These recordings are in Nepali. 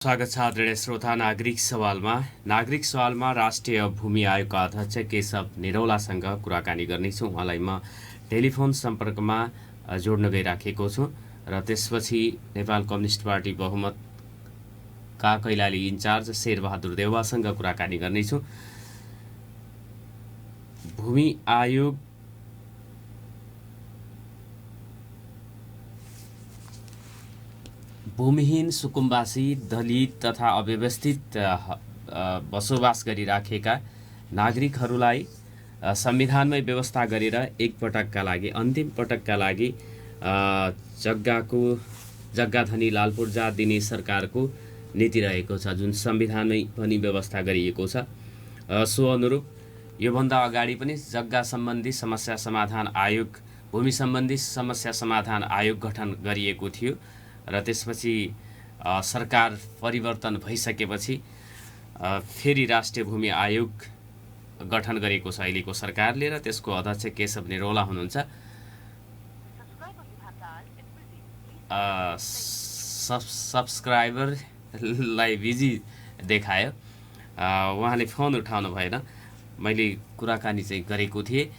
स्वागत छ आदरणीय श्रोता। नागरिक सवालमा राष्ट्रिय भूमि आयोगका अध्यक्ष केशव निरौलासँग कुराकानी गर्नेछु। उहाँलाई म टेलिफोन सम्पर्कमा जोड्न गइराखेको छु र त्यसपछि नेपाल कम्युनिस्ट पार्टी बहुमतका कैलाली इन्चार्ज शेरबहादुर देउवासँग कुराकानी गर्नेछु। भूमि आयोग भूमिहीन, सुकुम्बासी, दलित तथा अव्यवस्थित बसोबास गरिराखेका नागरिकहरूलाई संविधानमै व्यवस्था गरेर अन्तिम पटकका लागि जग्गाधनी लालपूर्जा दिने सरकारको नीति रहेको छ, जुन संविधानमै पनि व्यवस्था गरिएको छ। सो अनुरूप योभन्दा अगाडि पनि जग्गा सम्बन्धी समस्या समाधान आयोग, भूमि सम्बन्धी समस्या समाधान आयोग गठन गरिएको थियो र त्यसपछि सरकार परिवर्तन भइसकेपछि फेरि राष्ट्रिय भूमि आयोग गठन गरेको छ अहिलेको सरकारले, र त्यसको अध्यक्ष केशव निरौला हुनुहुन्छ। सब्सक्राइबरलाई बिजी देखायो, उहाँले फोन उठाउनु भएन। मैले कुराकानी चाहिँ गरेको थिएँ।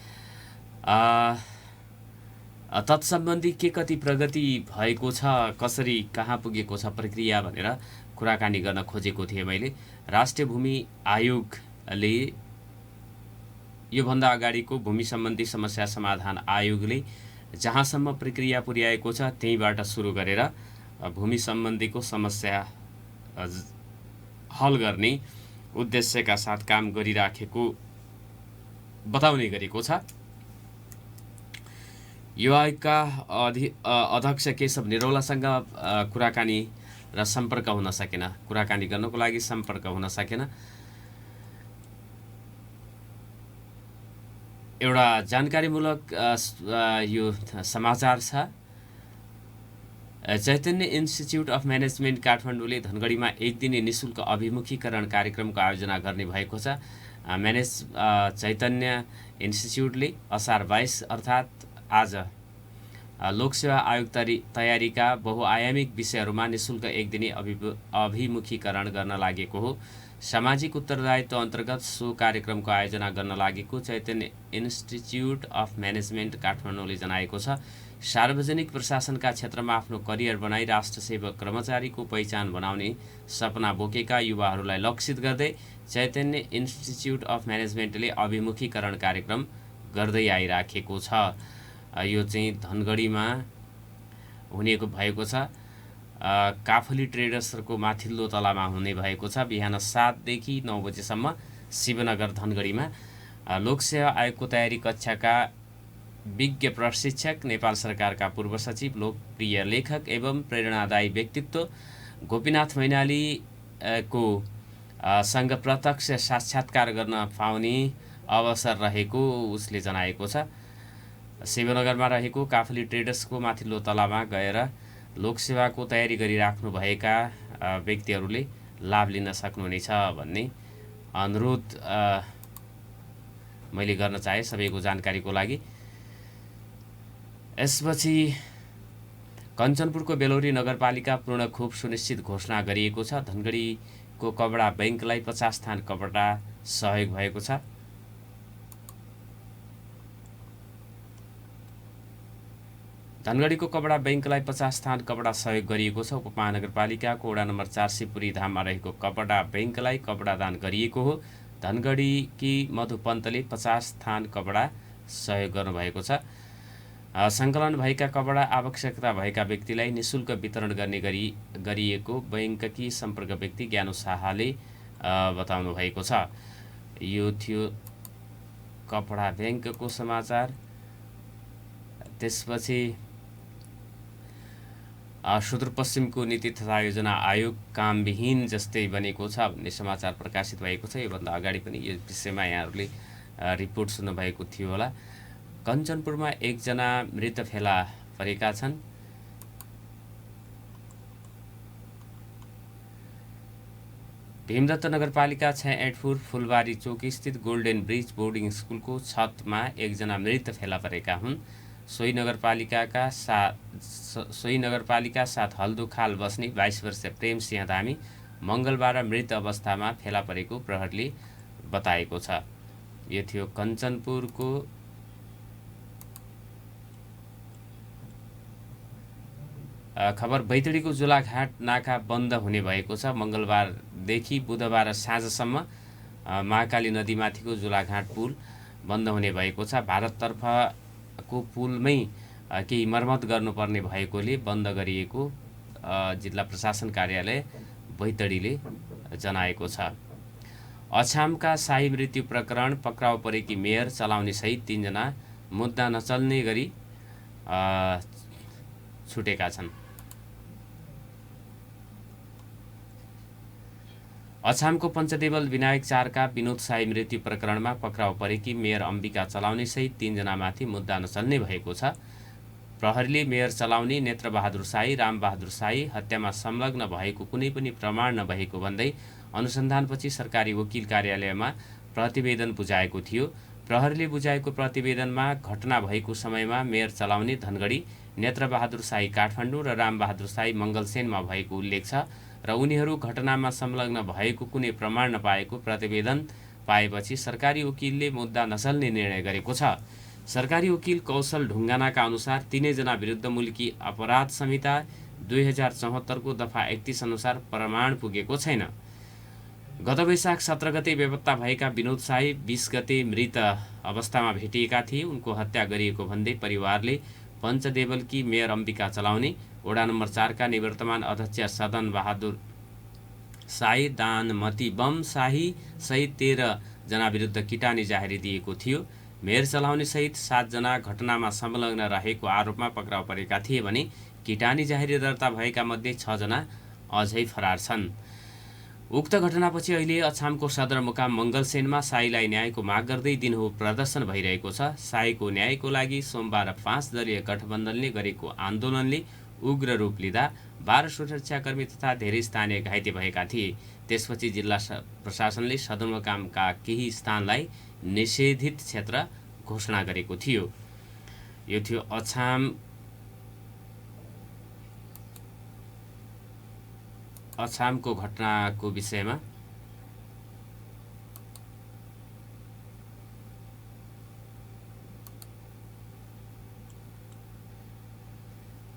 तत्सम्बन्धी के कति प्रगति भएको छ, कसरी कहाँ पुगेको छ प्रक्रिया भनेर कुराकानी गर्न खोजेको थिएँ मैले। राष्ट्रिय भूमि आयोगले योभन्दा अगाडिको भूमि सम्बन्धी समस्या समाधान आयोगले जहाँसम्म प्रक्रिया पुर्याएको छ त्यहीँबाट सुरु गरेर भूमि सम्बन्धीको समस्या हल गर्ने उद्देश्यका साथ काम गरिराखेको बताउने गरेको छ। यो आयोगका अध्यक्ष केशव निरौलासँग कुराकानी र सम्पर्क हुन सकेन, कुराकानी गर्नको लागि सम्पर्क हुन सकेन। एउटा जानकारीमूलक यो समाचार छ। चैतन्य इन्स्टिच्युट अफ म्यानेजमेन्ट काठमाडौँले धनगढीमा एक दिने निशुल्क अभिमुखीकरण कार्यक्रमको आयोजना गर्ने भएको छ। चैतन्य इन्स्टिच्युटले असार 22 अर्थात् आज लोकसेवा आयोग तयारीका बहुआयामिक विषयहरूमा निशुल्क एक दिने अभिमुखीकरण गर्न लागेको हो। सामाजिक उत्तरदायित्व अन्तर्गत सो कार्यक्रमको आयोजना गर्न लागेको चैतन्य इन्स्टिच्युट अफ म्यानेजमेन्ट काठमाडौँले जनाएको छ। सार्वजनिक प्रशासनका क्षेत्रमा आफ्नो करियर बनाई राष्ट्रसेवक कर्मचारीको पहिचान बनाउने सपना बोकेका युवाहरूलाई लक्षित गर्दै चैतन्य इन्स्टिच्युट अफ म्यानेजमेन्टले अभिमुखीकरण कार्यक्रम गर्दै आइराखेको छ। यो चाहिँ धनगढीमा हुने भएको छ। काफली ट्रेडर्सको माथिल्लो तलामा हुने भएको छ। बिहान 7 देखि 9 बजेसम्म शिवनगर धनगढीमा लोकसेवा आयोगको तयारी कक्षाका विज्ञ प्रशिक्षक, नेपाल सरकारका पूर्व सचिव, लोकप्रिय लेखक एवं प्रेरणादायी व्यक्तित्व गोपीनाथ मैनाली को सँग प्रत्यक्ष साक्षात्कार गर्न पाउने अवसर रहेको उसले जनाएको छ। शिवनगरमा रहेको काफली ट्रेडर्सको माथिल्लो तलामा गएर लोकसेवाको तयारी गरिराख्नु भएका व्यक्तिहरूले लाभ लिन सक्नुहुनेछ भन्ने अनुरोध मैले गर्न चाहे सबैको जानकारीको लागि। यसपछि कञ्चनपुरको बेलौरी नगरपालिका पूर्ण खोप सुनिश्चित घोषणा गरिएको छ। धनगढीको कपडा बैंकलाई 50 थान कपडा सहयोग भएको छ। धनगढीको कपडा बैंकलाई 50 थान कपडा सहयोग गरिएको छ। उपमहानगरपालिकाको वडा नम्बर 4 शिवपुरी धाममा रहेको कपडा बैंकलाई कपडा दान गरिएको हो। धनगढीकी मधु पन्तले 50 थान कपडा सहयोग गर्नुभएको छ। सङ्कलन भएका कपडा आवश्यकता भएका व्यक्तिलाई निशुल्क वितरण गर्ने गरिएको बैंककी सम्पर्क व्यक्ति ज्ञानु शाहले बताउनु भएको छ। यो थियो कपडा बैंकको समाचार। त्यसपछि सुदूरपश्चिमको नीति तथा योजना आयोग कामविहीन जस्तै बनेको छ भन्ने समाचार प्रकाशित भएको छ। योभन्दा अगाडि पनि यो विषयमा यहाँहरूले रिपोर्ट सुन्नुभएको थियो होला। कञ्चनपुरमा एकजना मृत फेला परेका छन्। भीमदत्त नगरपालिका 684 फुलबारी चौक स्थित गोल्डेन ब्रिज बोर्डिङ स्कुलको छतमा एकजना मृत फेला परेका हुन्। सोही नगरपालिका साथ हल्दुखाल बस्ने 22 वर्षीय प्रेम सिंह धामी मङ्गलबार मृत अवस्थामा फेला परेको प्रहरीले बताएको छ। यो थियो कञ्चनपुरको खबर। बैतडीको जोलाघाट नाका बन्द हुने भएको छ। मङ्गलबारदेखि बुधबार साँझसम्म महाकाली नदीमाथिको जोलाघाट पुल बन्द हुने भएको छ। भारततर्फको पुलमै केही मर्मत गर्नुपर्ने भएकोले बन्द गरिएको जिल्ला प्रशासन कार्यालय बैतडीले जनाएको छ। अछामका शाही मृत्यु प्रकरण पक्राउ परेकी मेयर चलाउने सहित 3 जना मुद्दा नचल्ने गरी छुटेका छन्। अछामको पञ्चदेवल विनायक 4 का विनोद शाही मृत्यु प्रकरणमा पक्राउ परेकी मेयर अम्बिका चलाउने सहित 3 जनामाथि मुद्दा नचल्ने भएको छ। प्रहरीले मेयर चलाउने नेत्रबहादुर शाही, रामबहादुर शाही हत्यामा संलग्न भएको कुनै पनि प्रमाण नभएको भन्दै अनुसन्धानपछि सरकारी वकिल कार्यालयमा प्रतिवेदन बुझाएको थियो। प्रहरीले बुझाएको प्रतिवेदनमा घटना भएको समयमा मेयर चलाउने धनगढी, नेत्रबहादुर शाही काठमाडौँ र रामबहादुर शाही मङ्गलसेनमा भएको उल्लेख छ र उनीहरू घटनामा संलग्न भएको कुनै प्रमाण नपाएको प्रतिवेदन पाएपछि सरकारी वकिलले मुद्दा नचल्ने निर्णय गरेको छ। सरकारी वकिल कौशल ढुङ्गानाका अनुसार 3 जना विरुद्ध मुलकी अपराध संहिता 2074 को दफा 31 अनुसार प्रमाण पुगेको छैन। गत वैशाख 17 गते बेपत्ता भएका विनोद शाही 20 गते मृत अवस्थामा भेटिएका थिए। उनको हत्या गरिएको भन्दै परिवारले पञ्चदेवलकी मेयर अम्बिका चलाउने, वडा नम्बर 4 का निवर्तमान अध्यक्ष सदन बहादुर शाही, दानमती बम शाही सहित 13 जना विरुद्ध किटानी जाहेरी दिएको थियो। मेयर चलाउने सहित 7 जना घटनामा संलग्न रहेको आरोपमा पक्राउ परेका थिए भने किटानी जाहेरी दर्ता भएका मध्ये 6 जना अझै फरार छन्। उक्त घटनापछि अहिले अछामको सदरमुकाम मङ्गलसेनमा शाहीलाई न्यायको माग गर्दै दिनहुँ प्रदर्शन भइरहेको छ। शाहीको न्यायको लागि सोमबार 5 दलीय गठबन्धनले गरेको आन्दोलनले उग्र रूप लिँदा 12 सुरक्षाकर्मी तथा धेरै स्थानीय घाइते भएका थिए। त्यसपछि जिल्ला प्रशासनले सदरमुकामका केही स्थानलाई निषेधित क्षेत्र घोषणा गरेको थियो। यो थियो अछामको घटनाको विषयमा।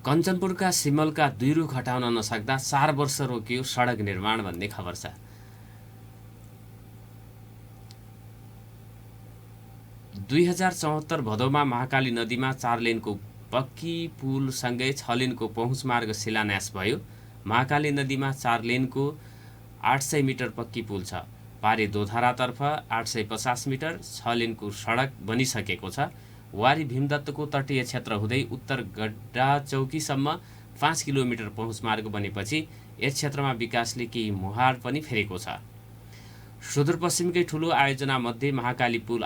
कञ्चनपुरका सिमलका 2 रुख हटाउन नसक्दा 4 वर्ष रोकियो सडक निर्माण भन्ने खबर छ। 2074 भदौमा महाकाली नदीमा 4 लेनको पक्की पुलसँगै 6 लेनको पहुँच मार्ग शिलान्यास भयो। महाकाली नदीमा 4 लेनको 800 मिटर पक्की पुल छ। पारी दोधारातर्फ 850 मिटर 6 लेनको सडक बनिसकेको छ। वारी भीमदत्तको तटीय क्षेत्र हुँदै उत्तर गड्डा चौकीसम्म 5 किलोमिटर पहुँच मार्ग बनेपछि यस क्षेत्रमा विकासले केही मुहार पनि फेरेको छ। सुदूरपश्चिमकै ठुलो आयोजनामध्ये महाकाली पुल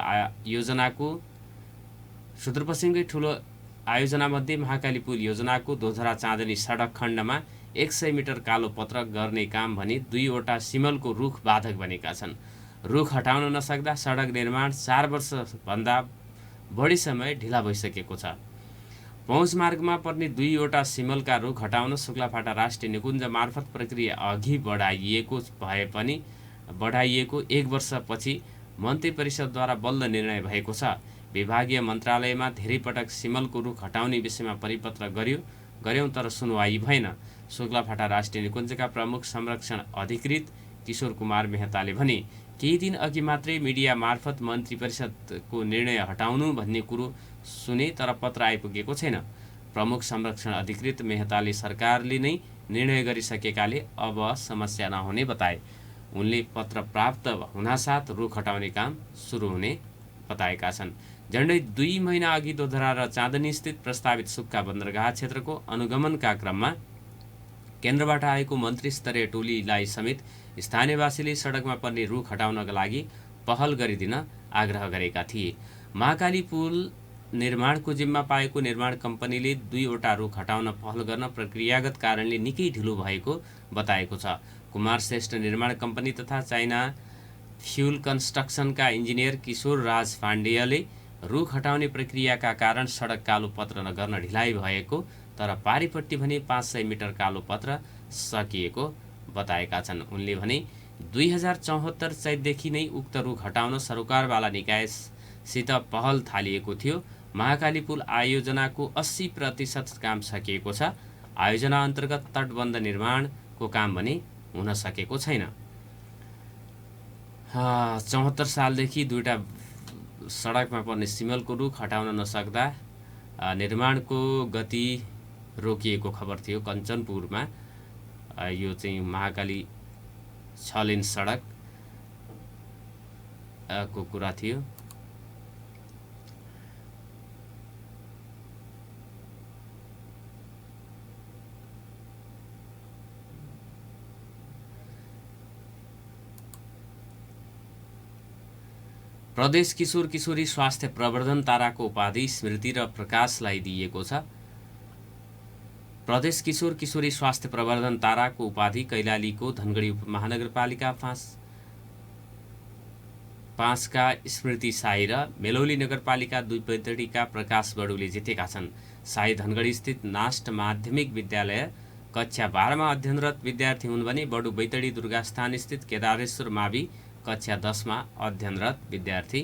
योजनाको दोधरा चाँदनी सडक खण्डमा 100 मिटर कालो पत्र गर्ने काम भने 2 वटा सिमलको रुख बाधक बनेका छन्। रुख हटाउन नसक्दा सडक निर्माण 4 वर्षभन्दा बढी समय ढिला भइसकेको छ। पहुँच मार्गमा पर्ने 2 वटा सिमलका रुख हटाउन शुक्लाफाटा राष्ट्रिय निकुञ्ज मार्फत प्रक्रिया अघि बढाइएको भए पनि 1 वर्षपछि मन्त्री परिषदद्वारा बल्ल निर्णय भएको छ। विभागीय मन्त्रालयमा धेरै पटक सिमलको रुख हटाउने विषयमा परिपत्र गर्यौं तर सुनवाई भएन। शुक्लाफाटा राष्ट्रिय निकुञ्जका प्रमुख संरक्षण अधिकृत किशोर कुमार मेहताले भने केही दिन अघि मात्रै मिडिया मार्फत मन्त्री परिषदको निर्णय हटाउनु भन्ने कुरो सुने तर पत्र आइपुगेको छैन। प्रमुख संरक्षण अधिकृत मेहताले सरकारले नै निर्णय गरिसकेकाले अब समस्या नहुने बताए। उनले पत्र प्राप्त हुनासाथ रुख हटाउने काम सुरु हुने बताएका छन्। झण्डै 2 महिना अघि दोधरा र चाँदनी स्थित प्रस्तावित सुक्खा बन्दरगाह क्षेत्रको अनुगमनका क्रममा केन्द्रबाट आएको मन्त्री स्तरीय टोलीलाई समेत स्थानीयवासीले सडकमा पर्ने रुख हटाउनका लागि पहल गरिदिन आग्रह गरेका थिए। महाकाली पुल निर्माणको जिम्मा पाएको निर्माण कम्पनीले 2 वटा रुख हटाउन पहल गर्न प्रक्रियागत कारणले निकै ढिलो भएको बताएको छ। कुमार श्रेष्ठ निर्माण कम्पनी तथा चाइना फ्युल कन्स्ट्रक्सनका इन्जिनियर किशोर राज पाण्डेयले रुख हटाउने प्रक्रियाका कारण सडक कालो पत्र नगर्न ढिलाइ भएको तर पारीपट्टि भने 500 मिटर कालो पत्र सकिएको बताएका छन्। उनले भने 2074 चैतदेखि नै उक्त रुख हटाउन सरकारवाला निकायसित पहल थालिएको थियो। महाकाली पुल आयोजनाको 80% काम सकिएको छ। आयोजना अन्तर्गत तटबन्ध निर्माणको काम भने हुन सकेको छैन। 74 सालदेखि दुईटा सडकमा पर्ने सिमलको रुख हटाउन नसक्दा निर्माणको गति रोकिएको खबर थियो। कञ्चनपुरमा यो चाहिँ महाकाली 6 लेन सडक को कुरा थियो। प्रदेश किशोर किशोरी स्वास्थ्य प्रवर्धन ताराको उपाधि स्मृति र प्रकाशलाई दिइएको छ। प्रदेश किशोर किशोरी स्वास्थ्य प्रवर्धन ताराको उपाधि कैलालीको धनगढी उपमहानगरपालिका 5 का स्मृति साई र मेलौली नगरपालिका 2 बैतडीका प्रकाश बडुले जितेका छन्। साई धनगढी स्थित नास्ट माध्यमिक विद्यालय कक्षा 12 मा अध्ययनरत विद्यार्थी हुन् भने बडु बैतडी दुर्गास्थान स्थित केदारेश्वर मावि कक्षा 10 मा अध्ययनरत विद्यार्थी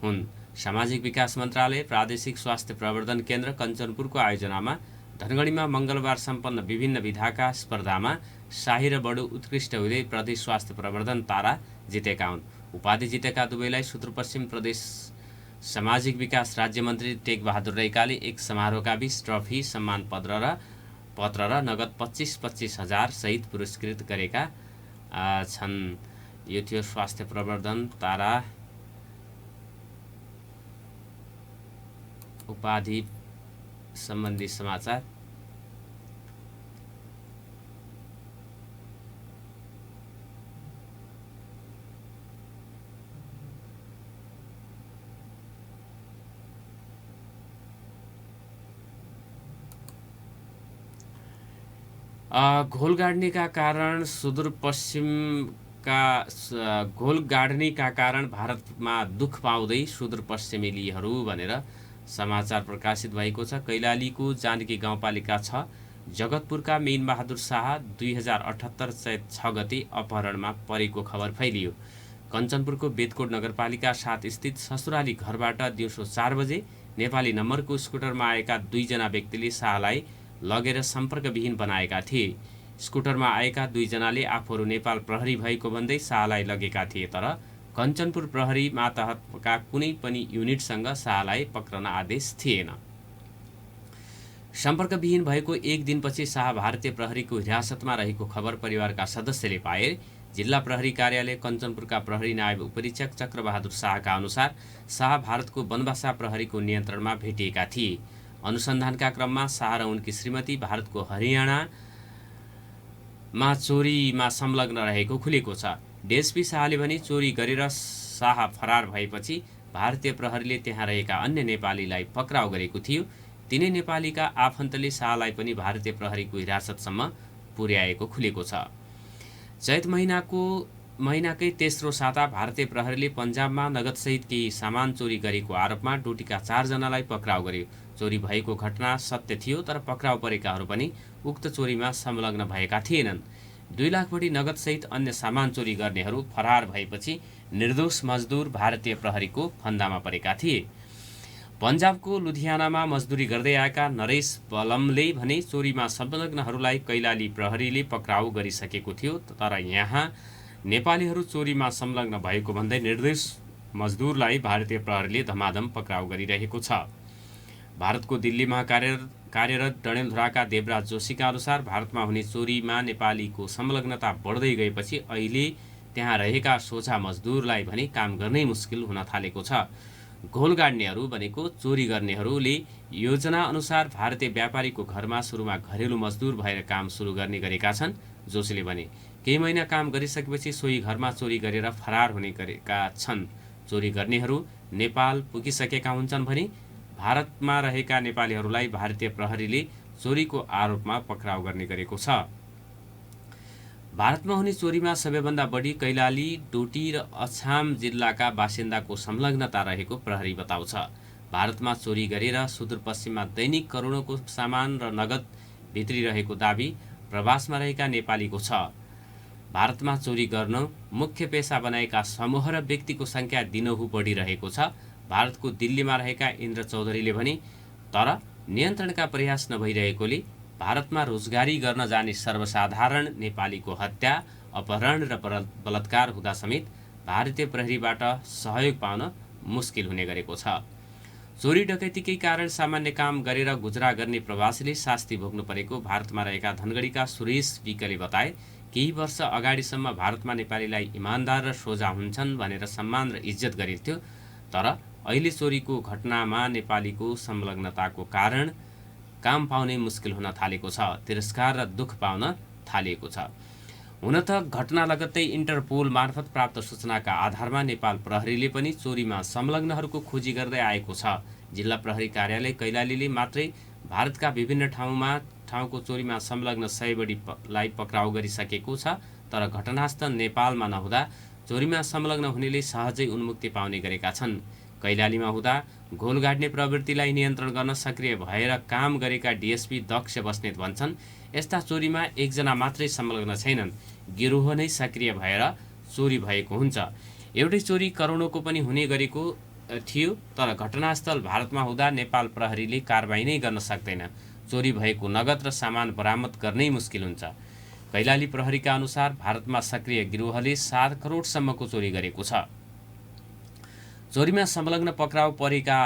हुन्। सामाजिक विकास मन्त्रालय प्रादेशिक स्वास्थ्य प्रवर्धन केन्द्र कञ्चनपुरको आयोजनामा धनगढीमा मङ्गलबार सम्पन्न विभिन्न विधाका स्पर्धामा शाही र बडु उत्कृष्ट हुँदै प्रदेश स्वास्थ्य प्रवर्धन तारा जितेका हुन्। उपाधि जितेका दुवैलाई सुदूरपश्चिम प्रदेश सामाजिक विकास राज्यमन्त्री टेकबहादुर रैकाले एक समारोहका बीच ट्रफी, सम्मान पत्र र नगद 25-25 हजार सहित पुरस्कृत गरेका छन्। यो थियो स्वास्थ्य प्रवर्धन तारा उपाधि सम्बन्धी समाचार। घोल गाड्नेका कारण घोल गाड्नेका कारण भारतमा दुख पाउँदै सुदूरपश्चिमेलीहरू भनेर समाचार प्रकाशित भएको छ। कैलालीको जानकी गाउँपालिका 6 जगतपुरका मीनबहादुर शाह 2078 चैत 6 गते अपहरणमा परेको खबर फैलियो। कञ्चनपुरको बेदकोट नगरपालिका 7 स्थित ससुराली घरबाट दिउँसो 4 बजे नेपाली नम्बरको स्कुटरमा आएका 2 जना व्यक्तिले शाहलाई लगेर सम्पर्कविहीन बनाएका थिए। स्कुटरमा आएका 2 जनाले आफूहरू नेपाल प्रहरी भएको भन्दै शाहलाई लगेका थिए, तर कञ्चनपुर प्रहरी मातहतका कुनै पनि युनिटसँग शाहलाई पक्रन आदेश थिएन। सम्पर्कविहीन भएको एक दिनपछि शाह भारतीय प्रहरीको हिरासतमा रहेको खबर परिवारका सदस्यले पाए। जिल्ला प्रहरी कार्यालय कञ्चनपुरका प्रहरी नायब उपरीक्षक चक्रबहादुर शाहका अनुसार शाह भारतको बनबासा प्रहरीको नियन्त्रणमा भेटिएका थिए। अनुसन्धानका क्रममा शाह र उनकी श्रीमती भारतको हरियाणामा चोरीमा संलग्न रहेको खुलेको छ। डीएसपी शाहले भने चोरी गरेर शाह फरार भएपछि भारतीय प्रहरीले त्यहाँ रहेका अन्य नेपालीलाई पक्राउ गरेको थियो। तिनै नेपालीका आफन्तले शाहलाई पनि भारतीय प्रहरीको हिरासतसम्म पुर्याएको खुलेको छ। चैत महिनाकै तेस्रो साता भारतीय प्रहरीले पन्जाबमा नगदसहित केही सामान चोरी गरेको आरोपमा डोटीका 4 जनालाई पक्राउ गर्यो। चोरी भएको घटना सत्य थियो, तर पक्राउ परेकाहरू पनि उक्त चोरीमा संलग्न भएका थिएनन्। 2 लाख बढी नगदसहित अन्य सामान चोरी गर्नेहरू फरार भएपछि निर्दोष मजदुर भारतीय प्रहरीको फन्दामा परेका थिए। पन्जाबको लुधियानामा मजदुरी गर्दै आएका नरेश बलमले भने चोरीमा संलग्नहरूलाई कैलाली प्रहरीले पक्राउ गरिसकेको थियो, तर यहाँ नेपालीहरू चोरीमा संलग्न भएको भन्दै निर्दोष मजदुरलाई भारतीय प्रहरीले धमाधम पक्राउ गरिरहेको छ। भारतको दिल्लीमा कार्यरत डडेलधुराका देवराज जोशीका अनुसार भारतमा हुने चोरीमा नेपालीको संलग्नता बढ्दै गएपछि अहिले त्यहाँ रहेका सोझा मजदुरलाई भने काम गर्नै मुस्किल हुन थालेको छ। घोल गाड्नेहरू भनेको चोरी गर्नेहरूले योजना अनुसार भारतीय व्यापारीको घरमा सुरुमा घरेलु मजदुर भएर काम सुरु गर्ने गरेका छन्। जोशीले भने केही महिना काम गरिसकेपछि सोही घरमा चोरी गरेर फरार हुने गरेका छन्। चोरी गर्नेहरू नेपाल पुगिसकेका हुन्छन् भने भारतमा रहेका नेपालीहरूलाई भारतीय प्रहरीले चोरीको आरोपमा पक्राउ गर्ने गरेको छ। भारतमा हुने चोरीमा सबैभन्दा बढी कैलाली, डोटी र अछाम जिल्लाका बासिन्दाको संलग्नता रहेको प्रहरी बताउँछ। भारतमा चोरी गरेर सुदूरपश्चिममा दैनिक करोडौँको सामान र नगद भित्रिरहेको दाबी प्रवासमा रहेका नेपालीको छ। भारतमा चोरी गर्न मुख्य पेशा बनाएका समूह र व्यक्तिको सङ्ख्या दिनहुँ बढिरहेको छ। भारतको दिल्लीमा रहेका इन्द्र चौधरीले भने तर नियन्त्रणका प्रयास नभइरहेकोले भारतमा रोजगारी गर्न जाने सर्वसाधारण नेपालीको हत्या, अपहरण र बलात्कार हुँदा समेत भारतीय प्रहरीबाट सहयोग पाउन मुस्किल हुने गरेको छ। चोरी डकैतीकै कारण सामान्य काम गरेर गुजरा गर्ने प्रवासीले शास्ति भोग्नु परेको भारतमा रहेका धनगढीका सुरेश विकले बताए। केही वर्ष अगाडिसम्म भारतमा नेपालीलाई इमान्दार र सोझा हुन्छन् भनेर सम्मान र इज्जत गरिन्थ्यो, तर अहिले चोरीको घटनामा नेपालीको संलग्नताको कारण काम पाउनै मुस्किल हुन थालेको छ, तिरस्कार र दुःख पाउन थालिएको छ। हुन त घटना लगत्तै इन्टरपोल मार्फत प्राप्त सूचनाका आधारमा नेपाल प्रहरीले पनि चोरीमा संलग्नहरूको खोजी गर्दै आएको छ। जिल्ला प्रहरी कार्यालय कैलालीले मात्रै भारतका विभिन्न ठाउँको चोरीमा संलग्न 100 बढीलाई पक्राउ गरिसकेको छ, तर घटनास्थल नेपालमा नहुँदा चोरीमा संलग्न हुनेले सहजै उन्मुक्ति पाउने गरेका छन्। कैलालीमा हुँदा घोल गाड्ने प्रवृत्तिलाई नियन्त्रण गर्न सक्रिय भएर काम गरेका डिएसपी दक्ष बस्नेत भन्छन्, यस्ता चोरीमा एकजना मात्रै संलग्न छैनन्, गिरोह नै सक्रिय भएर चोरी भएको हुन्छ। एउटै चोरी करोडौँको पनि हुने गरेको थियो, तर घटनास्थल भारतमा हुँदा नेपाल प्रहरीले कारबाही नै गर्न सक्दैन। चोरी भएको नगद र सामान बरामद गर्नै मुस्किल हुन्छ। कैलाली प्रहरीका अनुसार भारतमा सक्रिय गिरोहले 7 करोडसम्मको चोरी गरेको छ। चोरीमा संलग्न पक्राउ परेका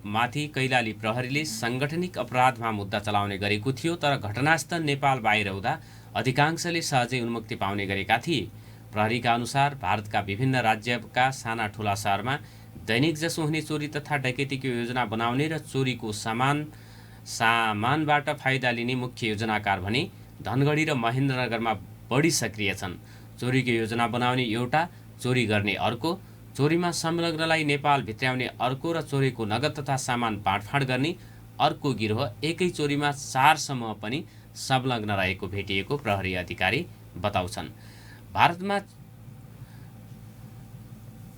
माथि कैलाली प्रहरीले सांगठनिक अपराधमा मुद्दा चलाउने गरेको थियो, तर घटनास्थल नेपाल बाहिर हुँदा अधिकांशले सहजै उन्मुक्ति पाउने गरेका थिए। प्रहरीका अनुसार भारतका विभिन्न राज्यका साना ठुला शहरमा दैनिक जसो हुने चोरी तथा डकैतीको योजना बनाउने र चोरीको सामानबाट फाइदा लिने मुख्य योजनाकार भने धनगढी र महेन्द्रनगरमा बढी सक्रिय छन्। चोरीको योजना बनाउने एउटा, चोरी गर्ने अर्को, चोरीमा संलग्नलाई नेपाल भित्र्याउने अर्को र चोरीको नगद तथा सामान बाँडफाँड गर्ने अर्को गिरोह एकै चोरीमा 4 समूह पनि संलग्न रहेको भेटिएको प्रहरी अधिकारी बताउँछन्।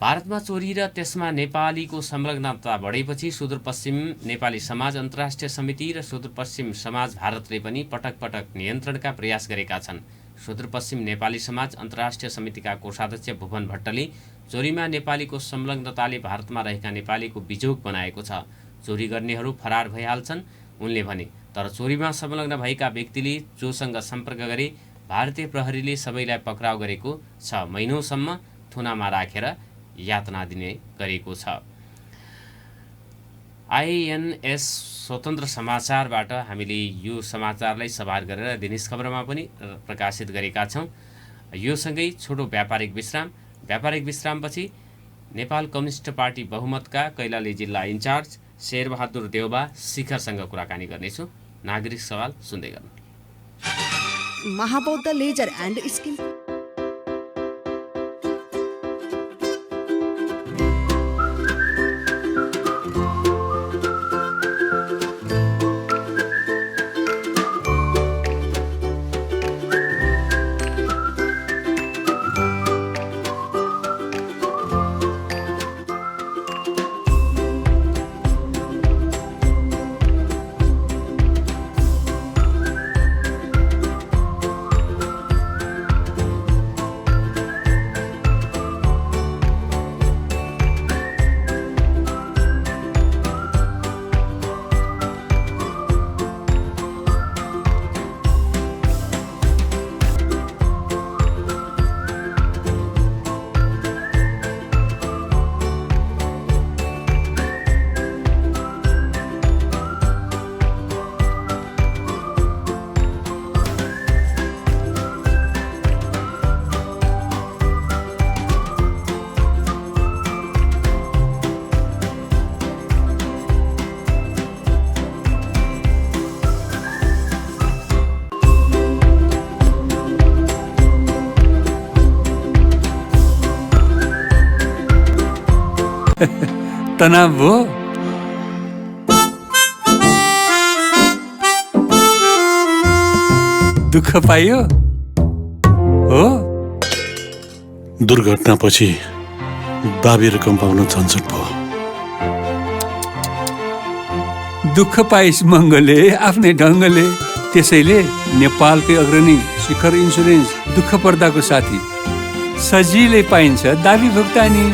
भारतमा चोरी र त्यसमा नेपालीको संलग्नता बढेपछि सुदूरपश्चिम नेपाली समाज अन्तर्राष्ट्रिय समिति र सुदूरपश्चिम समाज भारतले पनि पटक पटक नियन्त्रणका प्रयास गरेका छन्। सुदूरपश्चिम नेपाली समाज अन्तर्राष्ट्रिय समितिका कोषाध्यक्ष भुवन भट्टले चोरीमा नेपालीको संलग्नताले भारतमा रहेका नेपालीको बिजोग बनाएको छ। चोरी गर्नेहरू फरार भइहाल्छन् उनले भने, तर चोरीमा संलग्न भएका व्यक्तिले जोसँग सम्पर्क गरे भारतीय प्रहरीले सबैलाई पक्राउ गरेको छ, महिनौसम्म थुनामा राखेर यातना दिने गरेको छ। आइएनएस स्वतन्त्र समाचारबाट हामीले यो समाचारलाई सवार गरेर दिनेश खबरमा पनि प्रकाशित गरेका छौँ। यो सँगै छोटो व्यापारिक विश्रामपछि नेपाल कम्युनिस्ट पार्टी बहुमतका कैलाली जिल्ला इन्चार्ज शेरबहादुर देउबा शिखरसँग कुराकानी गर्नेछु। नागरिक सवाल सुन्दै गर्नु। महाबौद्ध लेजर एन्ड स्किन तनाव हो? दुःख पाइयो हो? दुर्घटनापछि बाबी रकम पाउन झन्झट भयो। दुःख पाइस मङ्गले आफ्नै ढङ्गले त्यसैले नेपालकै अग्रणी शिखर इन्सुरेन्स दुःख पर्दाको साथी सजिलै पाइन्छ दाबी भुक्तानी।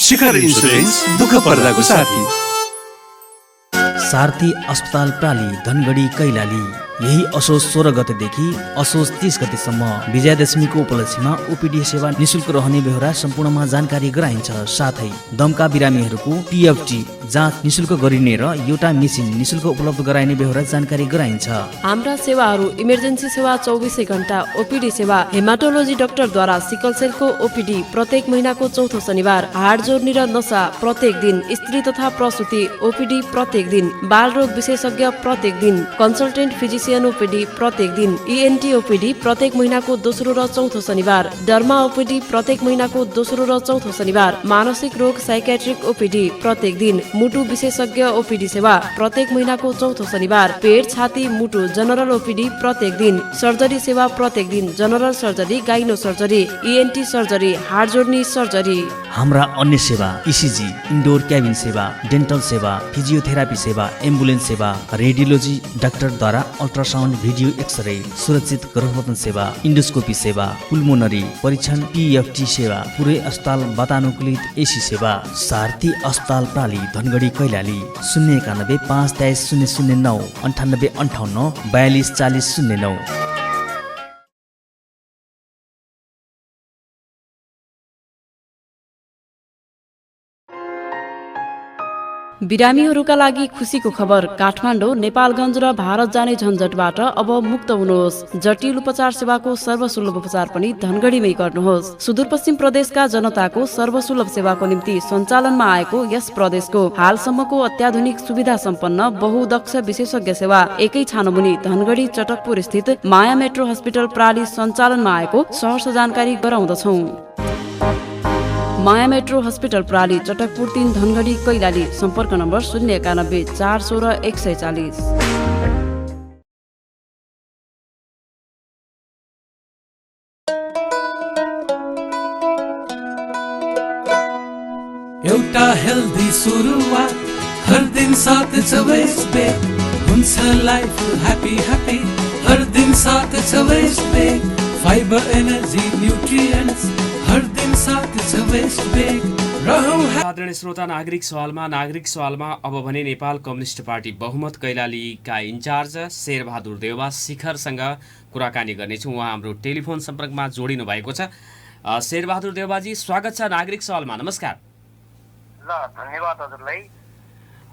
शिखर इन्सुरेन्स दुःख पर्दाको साथी। सारथी अस्पताल प्राली धनगढी कैलाली यही असोज 16 गतेदेखि असोज 30 गतेसम्म विजयादशमीको उपलक्ष्यमा ओपिडी सेवा निशुल्क रहने बेहोरा सम्पूर्णमा जानकारी गराइन्छ। साथै दमका बिरामीहरूको PFT जाँच निशुल्क गरिने र एउटा मेसिन निशुल्क उपलब्ध गराइने बेहोरा जानकारी गराइन्छ। हाम्रा सेवाहरू इमर्जेन्सी सेवा 24 घण्टा, ओपिडी सेवा, हेमाटोलोजी डाक्टरद्वारा सिकल सेलको ओपिडी प्रत्येक महिनाको चौथो शनिबार, हाड जोर्नी र नसा प्रत्येक दिन, स्त्री तथा प्रसुति ओपिडी प्रत्येक दिन, बाल रोग विशेषज्ञ प्रत्येक दिन, कन्सल्टेन्ट फिजिसियन ओपिडी प्रत्येक दिन, ENT ओपिडी प्रत्येक महिनाको दोस्रो र चौथो शनिबार, डर्मा ओपिडी प्रत्येक महिनाको दोस्रो र चौथो शनिबार, मानसिक रोग साइकेट्रिक ओपिडी प्रत्येक दिन, मुटु विशेषज्ञ ओपिडी सेवा प्रत्येक महिनाको चौथो शनिबार, पेट छाती मुटु जनरल ओपिडी प्रत्येक दिन, सर्जरी सेवा प्रत्येक दिन, general surgery, gyno surgery, ENT surgery, हाड जोड्नी सर्जरी। हाम्रा अन्य सेवा ECG, इन्डोर क्याबिन सेवा, डेन्टल सेवा, फिजियोथेरापी सेवा, एम्बुलेन्स सेवा, रेडियोलोजी डाक्टरद्वारा अल्ट्रासाउन्ड, भिडियो एक्सरे, सुरक्षित गर्भधारण सेवा, इन्डोस्कोपी सेवा, पुल्मोनरी परीक्षण, PFT सेवा, पुरै अस्पताल वातानुकूलित AC सेवा। सारथी अस्पताल प्राली धनगढी कैलाली 091 523 009 98 58 42 40 09। बिरामीहरूका लागि खुसीको खबर। काठमाडौँ, नेपालगञ्ज र भारत जाने झन्झटबाट अब मुक्त हुनुहोस्। जटिल उपचार सेवाको सर्वसुलभ उपचार पनि धनगढीमै गर्नुहोस्। सुदूरपश्चिम प्रदेशका जनताको सर्वसुलभ सेवाको निम्ति सञ्चालनमा आएको यस प्रदेशको हालसम्मको अत्याधुनिक सुविधा सम्पन्न बहुदक्ष विशेषज्ञ सेवा एकै छानोमुनि धनगढी चटकपुर स्थित माया मेट्रो हस्पिटल प्राली सञ्चालनमा आएको सहर्ष जानकारी गराउँदछौ। माया मेट्रो हस्पिटल प्राली चटकपुर 3 धनगढी कैलाली। सम्पर्क नम्बर 091 416 140। एउटा हेल्दी सुरुवात हर दिन साथ छ वेस्ट बे हुन्छ लाइफ ह्यापी ह्यापी हर दिन साथ छ वेस्ट बे फाइबर एनर्जी न्यूट्रिएंट्स हर दिन साथ छ वेस्ट बे रहौ। आदरणीय श्रोता, नागरिक सवालमा अब भने नेपाल कम्युनिस्ट पार्टी बहुमत कैलालीका इन्चार्ज शेरबहादुर देउवा शिखरसँग कुराकानी गर्नेछौँ। उहाँ हाम्रो टेलिफोन सम्पर्कमा जोडिनु भएको छ। शेरबहादुर देउवाजी, स्वागत छ नागरिक सवालमा। नमस्कार। ल, धन्यवाद हजुरलाई।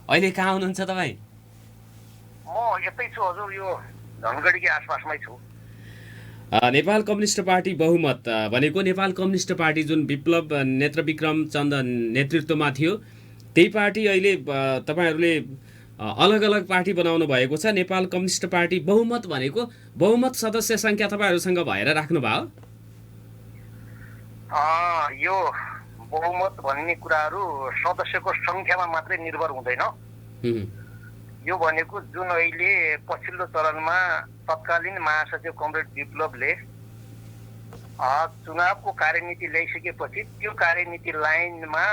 अहिले कहाँ हुनुहुन्छ तपाईँ? म यतै छु हजुर, यो धनगढीकै आसपासमै छु। नेपाल कम्युनिस्ट पार्टी बहुमत भनेको नेपाल कम्युनिस्ट पार्टी जुन विप्लव नेत्र विक्रम चन्द नेतृत्वमा थियो, त्यही पार्टी अहिले तपाईँहरूले अलग अलग पार्टी बनाउनु भएको छ। नेपाल कम्युनिस्ट पार्टी बहुमत भनेको बहुमत सदस्य सङ्ख्या तपाईँहरूसँग भएर राख्नुभयो? यो बहुमत भन्ने कुराहरू सदस्यको सङ्ख्यामा मात्रै निर्भर हुँदैन। यो भनेको जुन अहिले पछिल्लो चरणमा तत्कालीन महासचिव कमरेड विप्लवले चुनावको कार्यनीति ल्याइसकेपछि त्यो कार्यनीति लाइनमा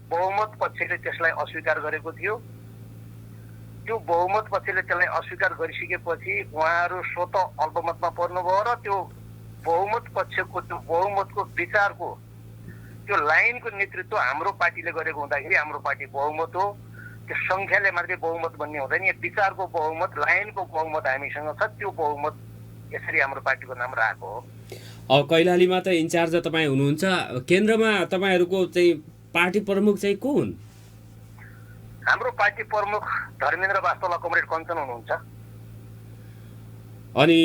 बहुमत पक्षले त्यसलाई अस्वीकार गरेको थियो। त्यो बहुमत पक्षले त्यसलाई अस्वीकार गरिसकेपछि उहाँहरू स्वतः अल्पमतमा पर्नुभयो र त्यो बहुमत पक्षको त्यो बहुमतको विचारको त्यो लाइनको नेतृत्व हाम्रो पार्टीले गरेको हुँदाखेरि हाम्रो पार्टी बहुमत हो। त्यो सङ्ख्याले मात्रै बहुमत भन्ने हुँदैन, यो विचारको बहुमत, लाइनको बहुमत हामीसँग छ। त्यो बहुमत यसरी हाम्रो पार्टीको नाम राखेको हो। अब कैलालीमा त इन्चार्ज तपाईँ हुनुहुन्छ, केन्द्रमा तपाईँहरूको चाहिँ पार्टी प्रमुख चाहिँ को हुन्? हाम्रो पार्टी प्रमुख धर्मेन्द्र वास्तवला कमरेड कञ्चन हुनुहुन्छ। अनि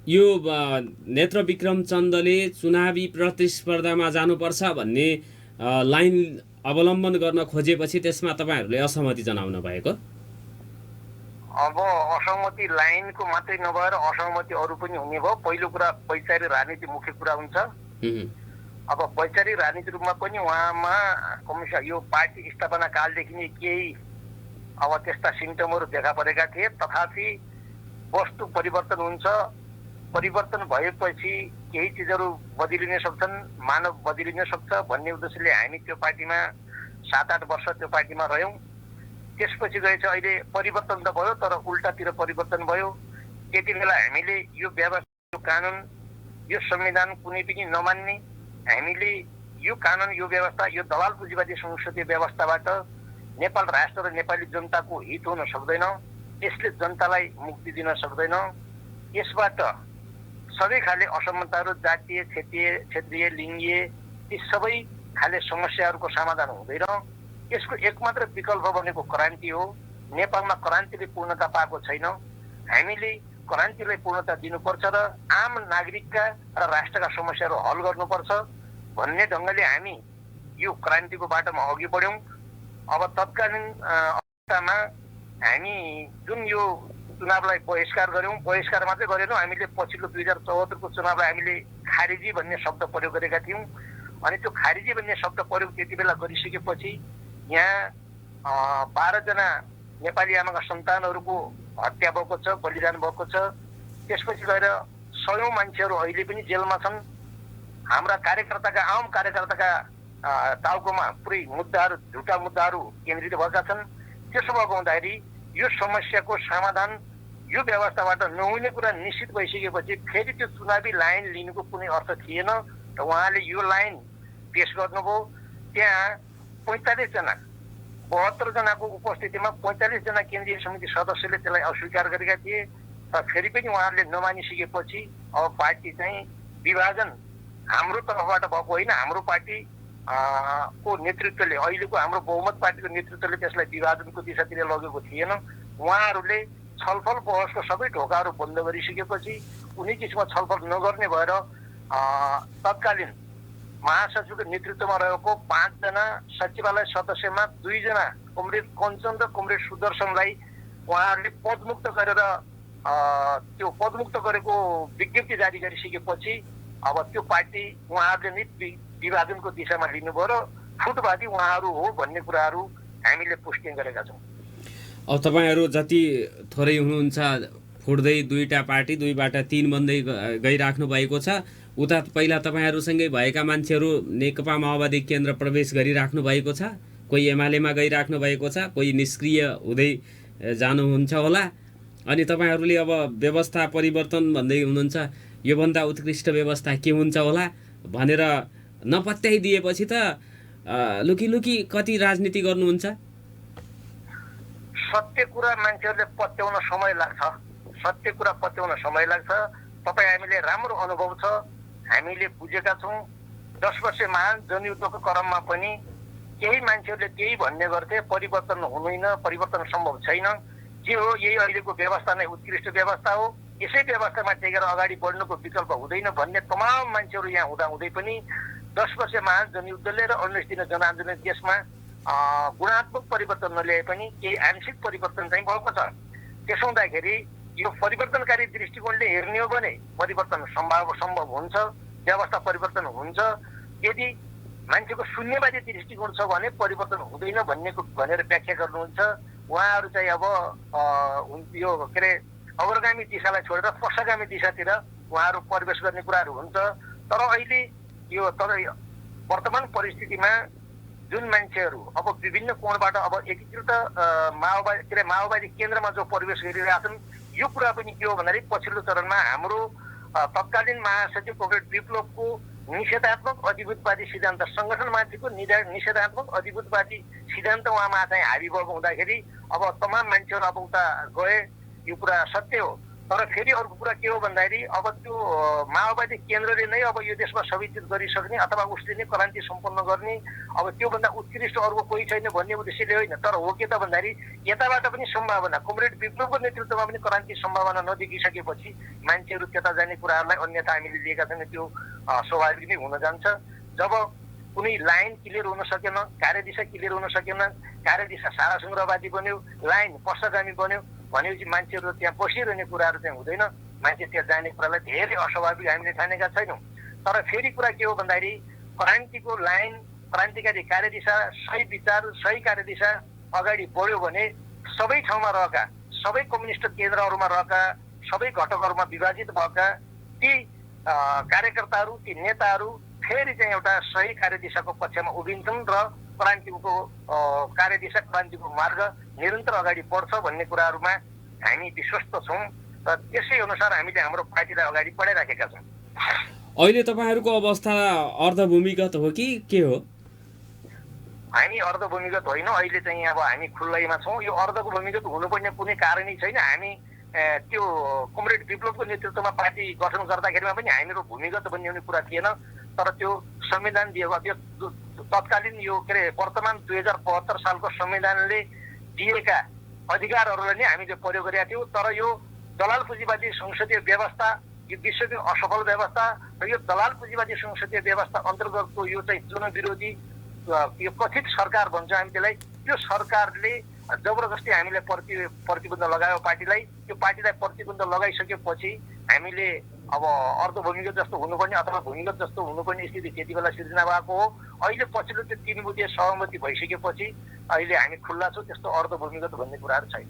यो नेत्र विक्रम चन्दले चुनावी प्रतिस्पर्धामा जानुपर्छ भन्ने लाइन अवलम्बन गर्न खोजेपछि त्यसमा तपाईँहरूले असहमति जनाउनु भएको? अब असहमति लाइनको मात्रै नभएर असहमति अरू पनि हुने भयो। पहिलो कुरा वैचारिक राजनीति मुख्य कुरा हुन्छ। अब वैचारिक राजनीति रूपमा पनि उहाँमा कमिसन यो पार्टी स्थापना कालदेखि नै केही अब त्यस्ता सिम्टमहरू देखा परेका थिए। तथापि वस्तु परिवर्तन हुन्छ, परिवर्तन भएपछि केही चिजहरू बदलिन सक्छन्, मानव बदलिन सक्छ भन्ने उद्देश्यले हामी त्यो पार्टीमा 7-8 वर्ष त्यो पार्टीमा रह्यौँ। त्यसपछि गएछ अहिले परिवर्तन त भयो तर उल्टातिर परिवर्तन भयो। त्यति बेला हामीले यो व्यवस्था, यो कानुन, यो संविधान कुनै पनि नमान्ने, हामीले यो कानुन, यो व्यवस्था, यो दलाल पुँजीवादी संसदीय व्यवस्थाबाट नेपाल राष्ट्र र नेपाली जनताको हित हुन सक्दैन। यसले जनतालाई मुक्ति दिन सक्दैन। यसबाट सबै खाले असमानताहरू, जातीय, क्षेत्रीय, लिङ्गीय, ती सबै खाले समस्याहरूको समाधान हुँदैन। यसको एकमात्र विकल्प भनेको क्रान्ति हो। नेपालमा क्रान्तिले पूर्णता पाएको छैन। हामीले क्रान्तिलाई पूर्णता दिनुपर्छ र आम नागरिकका र राष्ट्रका समस्याहरू हल गर्नुपर्छ भन्ने ढङ्गले हामी यो क्रान्तिको बाटोमा अघि बढ्यौँ। अब तत्कालीन अवस्थामा हामी जुन यो चुनावलाई बहिष्कार गऱ्यौँ, बहिष्कार मात्रै गरेनौँ, हामीले पछिल्लो 2074 को चुनावलाई हामीले खारिजी भन्ने शब्द प्रयोग गरेका थियौँ। अनि त्यो खारिजी भन्ने शब्द प्रयोग त्यति बेला गरिसकेपछि यहाँ 12 जना नेपाली आमाका सन्तानहरूको हत्या भएको छ, बलिदान भएको छ। त्यसपछि गएर 100औं मान्छेहरू अहिले पनि जेलमा छन्। हाम्रा कार्यकर्ताका, आम कार्यकर्ताका टाउकोमा पुरै मुद्दाहरू, झुटा मुद्दाहरू केन्द्रित भएका छन्। त्यसो भएको हुँदाखेरि यो समस्याको समाधान यो व्यवस्थाबाट नहुने कुरा निश्चित भइसकेपछि फेरि त्यो चुनावी लाइन लिनुको कुनै अर्थ थिएन र उहाँले यो लाइन पेश गर्नुभयो। त्यहाँ 45 जना, 72 जनाको उपस्थितिमा 45 जना केन्द्रीय समिति सदस्यले त्यसलाई अस्वीकार गरेका थिए। र फेरि पनि उहाँहरूले नमानिसकेपछि अब पार्टी चाहिँ विभाजन हाम्रो तर्फबाट भएको होइन, हाम्रो पार्टी को नेतृत्वले, अहिलेको हाम्रो बहुमत पार्टीको नेतृत्वले त्यसलाई विभाजनको दिशातिर लगेको थिएन। उहाँहरूले छलफल बहसको सबै ढोकाहरू बन्द गरिसकेपछि कुनै किसिमको छलफल नगर्ने भएर तत्कालीन महासचिवको नेतृत्वमा रहेको 5 जना सचिवालय सदस्यमा 2 जना कमरेड कञ्चन र कमरेड सुदर्शनलाई उहाँहरूले पदमुक्त गरेर त्यो पदमुक्त गरेको विज्ञप्ति जारी गरिसकेपछि अब त्यो पार्टी उहाँहरूले नै विभाजनको दिशामा लिनुभयो र फुटवादी उहाँहरू हो भन्ने कुराहरू हामीले पुष्टि गरेका छौँ। अब तपाईँहरू जति थोरै हुनुहुन्छ, फुट्दै 2टा पार्टी 2बाट 3 बन्दै गइराख्नु भएको छ। उता पहिला तपाईँहरूसँगै भएका मान्छेहरू नेकपा माओवादी केन्द्र प्रवेश गरिराख्नु भएको छ, कोही एमालेमा गइराख्नु भएको छ, कोही निष्क्रिय हुँदै जानुहुन्छ होला। अनि तपाईँहरूले अब व्यवस्था परिवर्तन भन्दै हुनुहुन्छ, योभन्दा उत्कृष्ट व्यवस्था के हुन्छ होला भनेर नपत्याइदिएपछि त लुकी कति राजनीति गर्नुहुन्छ? सत्य कुरा मान्छेहरूले पत्याउन समय लाग्छ। सत्य कुरा पत्याउन समय लाग्छ। तपाईँ हामीले राम्रो अनुभव छ, हामीले बुझेका छौँ। 10 वर्ष महान जनयुद्धको क्रममा पनि केही मान्छेहरूले त्यही भन्ने गर्थे, परिवर्तन हुँदैन, परिवर्तन सम्भव छैन, जे हो यही अहिलेको व्यवस्था नै उत्कृष्ट व्यवस्था हो, यसै व्यवस्थामा टेकेर अगाडि बढ्नुको विकल्प हुँदैन भन्ने तमाम मान्छेहरू यहाँ हुँदाहुँदै पनि 10 वर्ष महान जनयुद्धले र 19 दिन जनआन्दोलन देशमा गुणात्मक परिवर्तन नल्याए पनि केही आंशिक परिवर्तन चाहिँ भएको छ। त्यसो हुँदाखेरि यो परिवर्तनकारी दृष्टिकोणले हेर्ने हो भने परिवर्तन सम्भव हुन्छ, व्यवस्था परिवर्तन हुन्छ। यदि मान्छेको शून्यवादी दृष्टिकोण छ भने परिवर्तन हुँदैन भनेर व्याख्या गर्नुहुन्छ। उहाँहरू चाहिँ अब यो के अरे अग्रगामी दिशालाई छोडेर पश्चगामी दिशातिर उहाँहरू प्रवेश गर्ने कुराहरू हुन्छ। तर अहिले यो वर्तमान परिस्थितिमा जुन मान्छेहरू अब विभिन्न कोणबाट अब एकीकृत माओवादी केन्द्रमा जो प्रवेश गरिरहेछन्, यो कुरा पनि के हो भन्दाखेरि पछिल्लो चरणमा हाम्रो तत्कालीन महासचिव कमरेड विप्लवको निषेधात्मक अधिभूतवादी सिद्धान्त, सङ्गठनमाथिको निषेधात्मक अधिभूतवादी सिद्धान्त उहाँमा चाहिँ हावी भएको हुँदाखेरि अब तमाम मान्छेहरू अब उता गए, यो कुरा सत्य हो। तर फेरि अर्को कुरा के हो भन्दाखेरि अब त्यो माओवादी केन्द्रले नै अब यो देशमा सविचित गरिसक्ने अथवा उसले नै क्रान्ति सम्पन्न गर्ने, अब त्योभन्दा उत्कृष्ट अर्को कोही छैन भन्ने उद्देश्यले होइन। तर हो के त भन्दाखेरि यताबाट पनि सम्भावना, कमरेड विप्लवको नेतृत्वमा पनि क्रान्ति सम्भावना नदेखिसकेपछि मान्छेहरू त्यता जाने कुराहरूलाई अन्यथा हामीले लिएका छौँ, त्यो स्वाभाविक नै हुन जान्छ। जब कुनै लाइन क्लियर हुन सकेन, कार्यदिशा क्लियर हुन सकेन, कार्यदिशा सारा सङ्ग्रहवादी बन्यो, लाइन पश्चगामी बन्यो भनेपछि मान्छेहरू त्यहाँ बसिरहने कुराहरू चाहिँ हुँदैन। मान्छे त्यहाँ जाने कुरालाई धेरै अस्वाभाविक हामीले ठानेका छैनौँ। तर फेरि कुरा के हो भन्दाखेरि क्रान्तिको लाइन, क्रान्तिकारी कार्यदिशा, सही विचार, सही कार्यदिशा अगाडि बढ्यो भने सबै ठाउँमा रहेका, सबै कम्युनिस्ट केन्द्रहरूमा रहेका, सबै घटकहरूमा विभाजित भएका ती कार्यकर्ताहरू, ती नेताहरू फेरि चाहिँ एउटा सही कार्यदिशाको पक्षमा उभिन्छन् र क्रान्तिको कार्यदिशा क्रान्तिको मार्ग निरन्तर अगाडि बढ्छ भन्ने कुराहरूमा हामी विश्वस्त छौँ र त्यसै अनुसार हामीले हाम्रो पार्टीलाई अगाडि बढाइराखेका छौँ। अहिले तपाईँहरूको अवस्था अर्धभूमिगत हो कि के हो? हामी अर्धभूमिगत होइन, अहिले चाहिँ अब हामी खुल्लैमा छौँ। यो अर्धको भूमिगत हुनुपर्ने कुनै कारणै छैन। हामी त्यो कमरेड विप्लवको नेतृत्वमा पार्टी गठन गर्दाखेरिमा पनि हामीहरू भूमिगत भन्ने हुने कुरा थिएन। तर त्यो संविधान दिएको त्यो तत्कालीन यो के अरे वर्तमान 2072 सालको संविधानले दिएका अधिकारहरूलाई नै हामीले प्रयोग गरेका थियौँ। तर यो दलाल पुँजीवादी संसदीय व्यवस्था यो विश्वकै असफल व्यवस्था र यो दलाल पुँजीवादी संसदीय व्यवस्था अन्तर्गतको यो चाहिँ जनविरोधी यो कथित सरकार भन्छ हामी त्यसलाई, त्यो सरकारले जबरजस्ती हामीलाई प्रतिबन्ध लगायो पार्टीलाई। त्यो पार्टीलाई प्रतिबन्ध लगाइसकेपछि हामीले अब अर्धभूमिगत जस्तो हुनुपर्ने अथवा भूमिगत जस्तो हुनुपर्ने स्थिति त्यति बेला सिर्जना भएको हो। अहिले पछिल्लो त्यो 3 बुँदे सहमति भइसकेपछि अहिले हामी खुल्ला छौँ, त्यस्तो अर्धभूमिगत भन्ने कुराहरू छैन।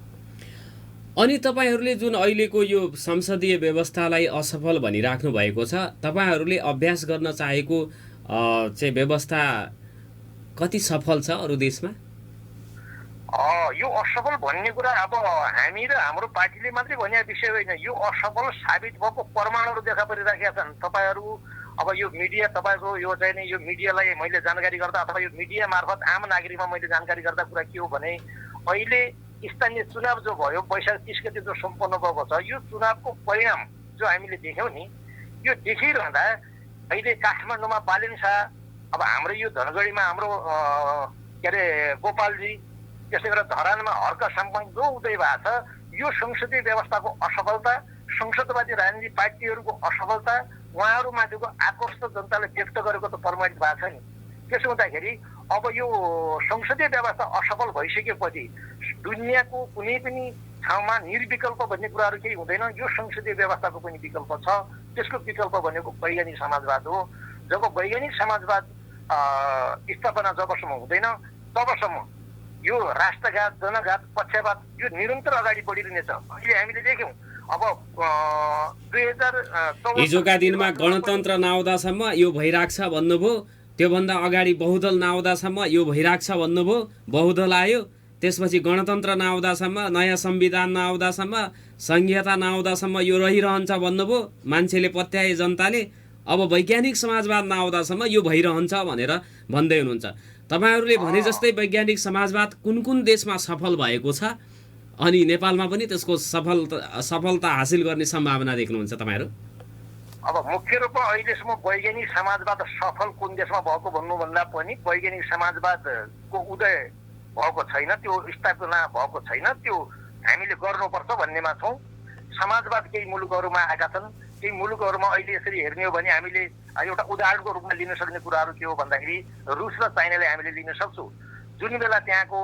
अनि तपाईँहरूले जुन अहिलेको यो संसदीय व्यवस्थालाई असफल भनिराख्नु भएको छ, तपाईँहरूले अभ्यास गर्न चाहेको चाहिँ व्यवस्था कति सफल छ अरू देशमा? यो असफल भन्ने कुरा अब हामी र हाम्रो पार्टीले मात्रै भन्ने विषय होइन। यो असफल साबित भएको प्रमाणहरू देखा परिराखेका छन्। तपाईँहरू अब यो मिडिया तपाईँको यो चाहिँ नि यो मिडियालाई मैले जानकारी गर्दा अथवा यो मिडिया मार्फत आम नागरिकमा मैले जानकारी गर्दा कुरा के हो भने अहिले स्थानीय चुनाव जो भयो वैशाख 30 गते जो सम्पन्न भएको छ, यो चुनावको परिणाम जो हामीले देख्यौँ नि, यो देखिरहँदा अहिले काठमाडौँमा बालेन शाह, अब हाम्रो यो धनगढीमा हाम्रो के अरे गोपालजी, त्यसै गरेर धरानमा हर्क साम्पाङ जो उदय भएको छ, यो संसदीय व्यवस्थाको असफलता, संसदवादी राजनीतिक पार्टीहरूको असफलता, उहाँहरूमाथिको आक्रोश त जनताले व्यक्त गरेको त प्रमाणित भएको छ नि। त्यसो हुँदाखेरि अब यो संसदीय व्यवस्था असफल भइसकेपछि दुनियाँको कुनै पनि ठाउँमा निर्विकल्प भन्ने कुराहरू केही हुँदैन। यो संसदीय व्यवस्थाको पनि विकल्प छ। त्यसको विकल्प भनेको वैज्ञानिक समाजवाद हो। जब वैज्ञानिक समाजवाद स्थापना जबसम्म हुँदैन तबसम्म यो राष्ट्रघात, जनघात, पक्षपात यो निरन्तर अगाडि बढिरहनेछ। अहिले हामीले देख्यौँ अब 2014 हिजोका दिनमा गणतन्त्र नआउँदासम्म यो भइरहेको छ भन्नुभयो, त्योभन्दा अगाडि बहुदल नआउँदासम्म यो भइरहेको छ भन्नुभयो, बहुदल आयो, त्यसपछि गणतन्त्र नआउँदासम्म, नयाँ संविधान नआउँदासम्म, संघीयता नआउँदासम्म यो रहिरहन्छ भन्नुभयो मान्छेले पत्याए जनताले। अब वैज्ञानिक समाजवाद नआउँदासम्म यो भइरहन्छ भनेर भन्दै हुनुहुन्छ। तपाईँहरूले भने जस्तै वैज्ञानिक समाजवाद कुन कुन देशमा सफल भएको छ अनि नेपालमा पनि त्यसको सफलता हासिल गर्ने सम्भावना देख्नुहुन्छ तपाईँहरू? अब मुख्य रूपमा अहिलेसम्म वैज्ञानिक समाजवाद सफल कुन देशमा भएको भन्नुभन्दा पनि वैज्ञानिक समाजवादको उदय भएको छैन, त्यो स्थापना भएको छैन, त्यो हामीले गर्नुपर्छ भन्नेमा छौँ। समाजवाद केही मुलुकहरूमा आएका छन्, केही मुलुकहरूमा अहिले यसरी हेर्ने हो भने हामीले एउटा उदाहरणको रूपमा लिन सक्ने कुराहरू के हो भन्दाखेरि रुस र चाइनालाई हामीले लिन सक्छौँ। जुन बेला त्यहाँको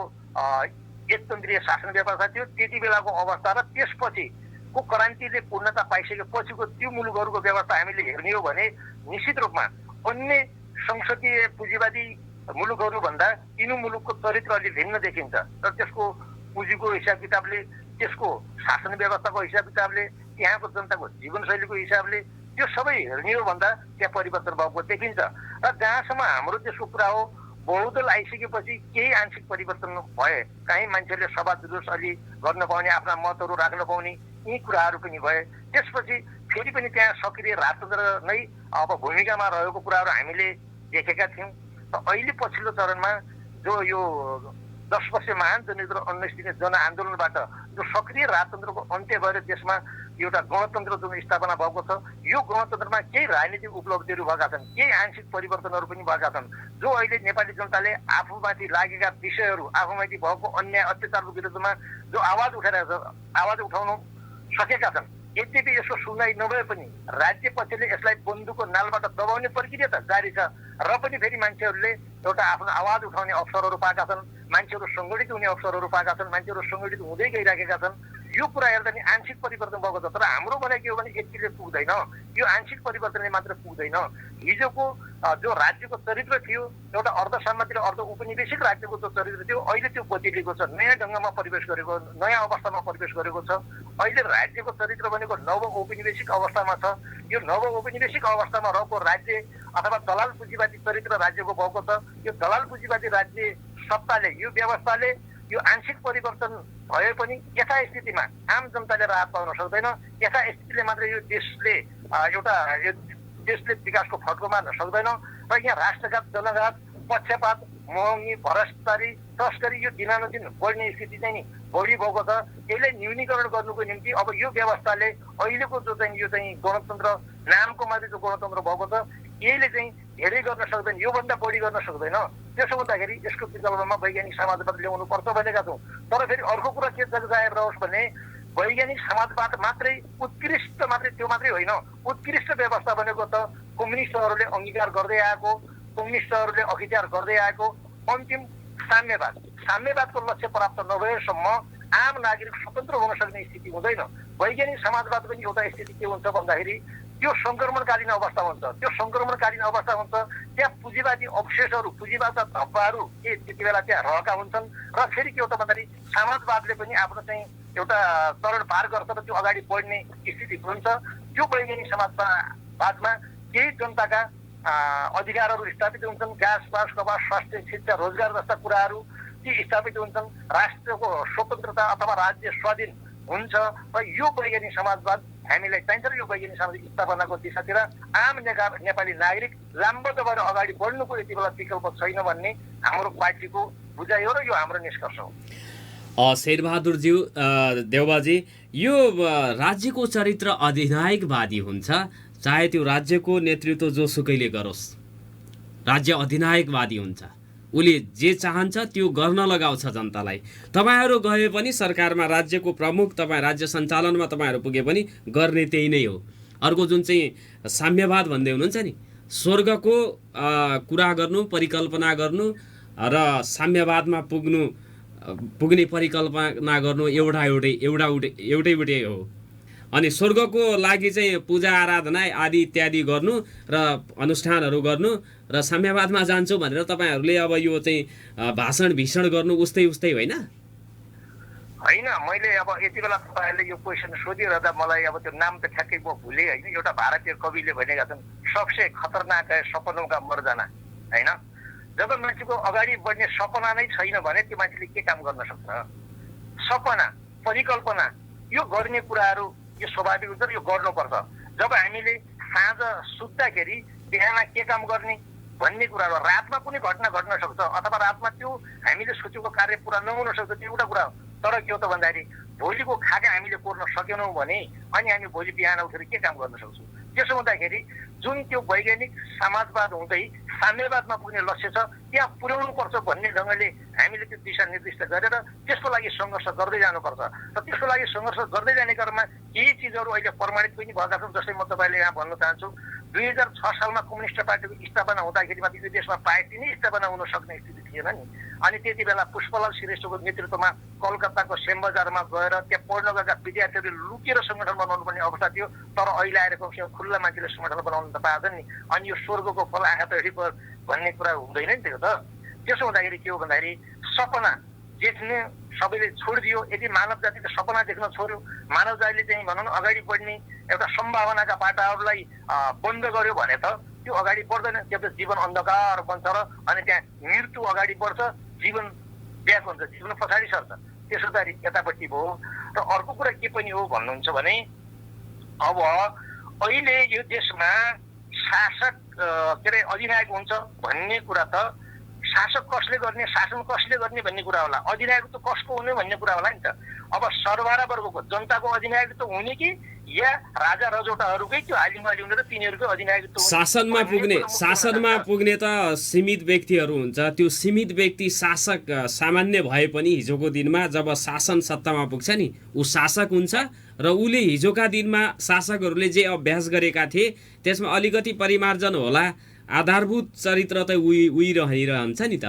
एकतन्त्रीय शासन व्यवस्था थियो त्यति बेलाको अवस्था र त्यसपछिको क्रान्तिले पूर्णता पाइसकेपछिको त्यो मुलुकहरूको व्यवस्था हामीले हेर्ने हो भने निश्चित रूपमा अन्य संसदीय पुँजीवादी मुलुकहरूभन्दा तिनी मुलुकको चरित्र अलि भिन्न देखिन्छ र त्यसको पुँजीको हिसाब किताबले, त्यसको शासन व्यवस्थाको हिसाब किताबले, त्यहाँको जनताको जीवनशैलीको हिसाबले त्यो सबै हेर्ने हो भन्दा त्यहाँ परिवर्तन भएको देखिन्छ। र जहाँसम्म हाम्रो देशको कुरा हो, बहुदल आइसकेपछि केही आंशिक परिवर्तन भए, कहीँ मान्छेले सभा जुलुस अलि गर्न पाउने, आफ्ना मतहरू राख्न पाउने, यी कुराहरू पनि भए। त्यसपछि फेरि पनि त्यहाँ सक्रिय राजतन्त्र नै अब भूमिकामा रहेको कुराहरू हामीले देखेका थियौँ। र अहिले पछिल्लो चरणमा जो यो 10 वर्ष महान जनयुद्ध 19 दिने जनआन्दोलनबाट जो सक्रिय राजतन्त्रको अन्त्य भएर देशमा एउटा गणतन्त्र जुन स्थापना भएको छ, यो गणतन्त्रमा केही राजनीतिक उपलब्धिहरू भएका छन्, केही आंशिक परिवर्तनहरू पनि भएका छन्। जो अहिले नेपाली जनताले आफूमाथि लागेका विषयहरू, आफूमाथि भएको अन्याय अत्याचारको विरुद्धमा जो आवाज उठाउन सकेका छन्। यद्यपि यसको सुनवाई नभए पनि राज्य पक्षले यसलाई बन्दुकको नालबाट दबाउने प्रक्रिया त जारी छ र पनि फेरि मान्छेहरूले एउटा आफ्नो आवाज उठाउने अवसरहरू पाएका छन्, मान्छेहरू सङ्गठित हुने अवसरहरू पाएका छन्, मान्छेहरू सङ्गठित हुँदै गइराखेका छन्। यो कुरा हेर्दा नि आंशिक परिवर्तन भएको छ। तर हाम्रो भनाइ के हो भने यतिले पुग्दैन, यो आंशिक परिवर्तनले मात्र पुग्दैन। हिजोको जो राज्यको चरित्र थियो, एउटा अर्धसामाजिक अर्ध उपनिवेशिक राज्यको जो चरित्र थियो, अहिले त्यो बदलिएको छ, नयाँ ढङ्गमा परिवेश गरेको, नयाँ अवस्थामा परिवेश गरेको छ। अहिले राज्यको चरित्र भनेको नव औपनिवेशिक अवस्थामा छ। यो नव औपनिवेशिक अवस्थामा रहेको राज्य अथवा दलाल पुँजीवादी चरित्र राज्यको भएको छ। यो दलाल पुँजीवादी राज्य सत्ताले, यो व्यवस्थाले यो आंशिक परिवर्तन भए पनि यथास्थितिमा आम जनताले राहत पाउन सक्दैन। यथास्थितिले मात्रै यो देशले विकासको फड्को मार्न सक्दैन। र यहाँ राष्ट्रघात, जनघात, पक्षपात, महँगी, भ्रष्टाचारी, तस्करी यो दिनानुदिन बढ्ने स्थिति चाहिँ नि बढी भएको छ। यसले न्यूनीकरण गर्नुको निम्ति अब यो व्यवस्थाले अहिलेको जो चाहिँ यो चाहिँ गणतन्त्र नामको मात्रै जो गणतन्त्र भएको छ, यसले चाहिँ धेरै गर्न सक्दैन, योभन्दा बढी गर्न सक्दैन। त्यसो हुँदाखेरि यसको विकल्पमा वैज्ञानिक समाजवाद ल्याउनु पर्छ भनेका छौँ। तर फेरि अर्को कुरा के जगजाहेर रहोस् भने वैज्ञानिक समाजवाद मात्रै उत्कृष्ट मात्रै त्यो मात्रै होइन, उत्कृष्ट व्यवस्था भनेको त कम्युनिस्टहरूले अङ्गीकार गर्दै आएको, कम्युनिस्टहरूले अख्तियार गर्दै आएको अन्तिम साम्यवाद। साम्यवादको लक्ष्य प्राप्त नभएसम्म आम नागरिक स्वतन्त्र हुन सक्ने स्थिति हुँदैन। वैज्ञानिक समाजवाद पनि एउटा स्थिति के हुन्छ भन्दाखेरि त्यो सङ्क्रमणकालीन अवस्था हुन्छ। त्यो सङ्क्रमणकालीन अवस्था हुन्छ, त्यहाँ पुँजीवादी अवशेषहरू, पुँजीवादका धब्बाहरू के त्यति बेला त्यहाँ रहेका हुन्छन्। र फेरि के हो त भन्दाखेरि समाजवादले पनि आफ्नो चाहिँ एउटा चरण पार गर्छ र त्यो अगाडि बढ्ने स्थिति हुन्छ। त्यो वैज्ञानिक समाजवादमा केही जनताका अधिकारहरू स्थापित हुन्छन्, ग्यास, बास, कपास, स्वास्थ्य, शिक्षा, रोजगार जस्ता कुराहरू ती स्थापित हुन्छन्। राष्ट्रको स्वतन्त्रता अथवा राज्य स्वाधीन हुन्छ। र यो वैज्ञानिक समाजवाद हामीलाई चाहिन्छ र यो वैज्ञानिक सामाजिक स्थापनाको दिशातिर आम नेपाली नागरिक लामबद्ध भएर अगाडि बढ्नुको यति बेला विकल्प छैन भन्ने हाम्रो पार्टीको बुझाइ हो र यो हाम्रो निष्कर्ष हो। शेरबहादुरज्यू, देउबाजी, यो राज्यको चरित्र अधिनायकवादी हुन्छ, चाहे त्यो राज्यको नेतृत्व जोसुकैले गरोस्, राज्य अधिनायकवादी हुन्छ। उसले जे चाहन्छ त्यो गर्न लगाउँछ जनतालाई। तपाईँहरू गए पनि सरकारमा राज्यको प्रमुख, तपाईँ राज्य सञ्चालनमा तपाईँहरू पुगे पनि गर्ने त्यही नै हो। अर्को जुन चाहिँ साम्यवाद भन्दै हुनुहुन्छ नि, स्वर्गको कुरा गर्नु, परिकल्पना गर्नु र साम्यवादमा पुग्ने परिकल्पना गर्नु एउटै हो। अनि स्वर्गको लागि चाहिँ पूजा आराधना आदि इत्यादि गर्नु र अनुष्ठानहरू गर्नु र साम्यवादमा जान्छु भनेर तपाईँहरूले अब यो चाहिँ भाषण भीषण गर्नु उस्तै होइन? होइन, मैले अब यति बेला तपाईँहरूले यो क्वेसन सोधिरहँदा मलाई अब त्यो नाम त ठ्याक्कै म भुलेँ होइन। एउटा भारतीय कविले भनेका छन्, सबसे खतरनाक है सपनों का मर जाना, होइन? जब मान्छेको अगाडि बढ्ने सपना नै छैन भने त्यो मान्छेले के काम गर्न सक्छ? सपना, परिकल्पना यो गर्ने कुराहरू यो स्वाभाविक हुन्छ, यो गर्नुपर्छ। जब हामीले साँझ सुत्दाखेरि बिहान के काम गर्ने भन्ने कुराहरू, रातमा कुनै घटना घट्न सक्छ अथवा रातमा त्यो हामीले सोचेको कार्य पुरा नहुन सक्छ, त्यो एउटा कुरा हो। तर के हो त भन्दाखेरि भोलिको खाका हामीले कोर्न सकेनौँ भने अनि हामी भोलि बिहान उठेर के काम गर्न सक्छौँ? त्यसो हुँदाखेरि जुन त्यो वैज्ञानिक समाजवाद हुँदै साम्यवादमा पुग्ने लक्ष्य छ त्यहाँ पुर्याउनु पर्छ भन्ने ढङ्गले हामीले त्यो दिशा निर्दिष्ट गरेर त्यसको लागि सङ्घर्ष गर्दै जानुपर्छ। र त्यसको लागि सङ्घर्ष गर्दै जाने क्रममा केही चिजहरू अहिले प्रमाणित पनि भएका छन्। जस्तै म तपाईँले यहाँ भन्न चाहन्छु, 2006 सालमा कम्युनिस्ट पार्टीको स्थापना हुँदाखेरि मात्रै यो देशमा पार्टी नै स्थापना हुन सक्ने स्थिति थिएन नि। अनि त्यति बेला पुष्पलाल श्रेष्ठको नेतृत्वमा कलकत्ताको सेमबजारमा गएर त्यहाँ पढ्न गएका विद्यार्थीहरूले लुकेर सङ्गठन बनाउनु पर्ने अवस्था थियो। तर अहिले आएर खुल्ला मान्छेले सङ्गठन बनाउनु त पाएछन् नि। अनि यो स्वर्गको फल आँखा त हिँड भन्ने कुरा हुँदैन नि त्यो त। त्यसो हुँदाखेरि के हो भन्दाखेरि सपना देख्ने सबैले छोडिदियो। यदि मानव जातिले सपना देख्न छोड्यो, मानव जातिले चाहिँ भनौँ न अगाडि बढ्ने एउटा सम्भावनाका बाटाहरूलाई बन्द गर्यो भने त त्यो अगाडि बढ्दैन। त्यो त जीवन अन्धकार बन्छ र अनि त्यहाँ मृत्यु अगाडि बढ्छ, जीवन ब्याक हुन्छ, जीवन पछाडि सर्छ। त्यसो त यतापट्टि भयो। र अर्को कुरा के पनि हो भन्नुहुन्छ भने अब अहिले यो देशमा शासक के अरे अधिनायक हुन्छ भन्ने कुरा त शासक कसले गर्ने, शासन कसले गर्ने भन्ने कुरा होला। अधिनायक त कसको हुने भन्ने कुरा होला नि त। अब सरबारा वर्गको जनताको अधिनायक त हुने कि या राजा रजौटाहरूकै त्यो हालिमाली हुने र तिनीहरूकै अधिनायक त शासनमा पुग्ने त सीमित व्यक्तिहरू हुन्छ। त्यो सीमित व्यक्ति शासक सामान्य भए पनि हिजोको दिनमा जब शासन सत्तामा पुग्छ नि ऊ शासक हुन्छ र उसले हिजोका दिनमा शासकहरूले जे अभ्यास गरेका थिए त्यसमा अलिकति परिमार्जन होला। आधारभूत चरित्र त उही रहिरहन्छ नि त।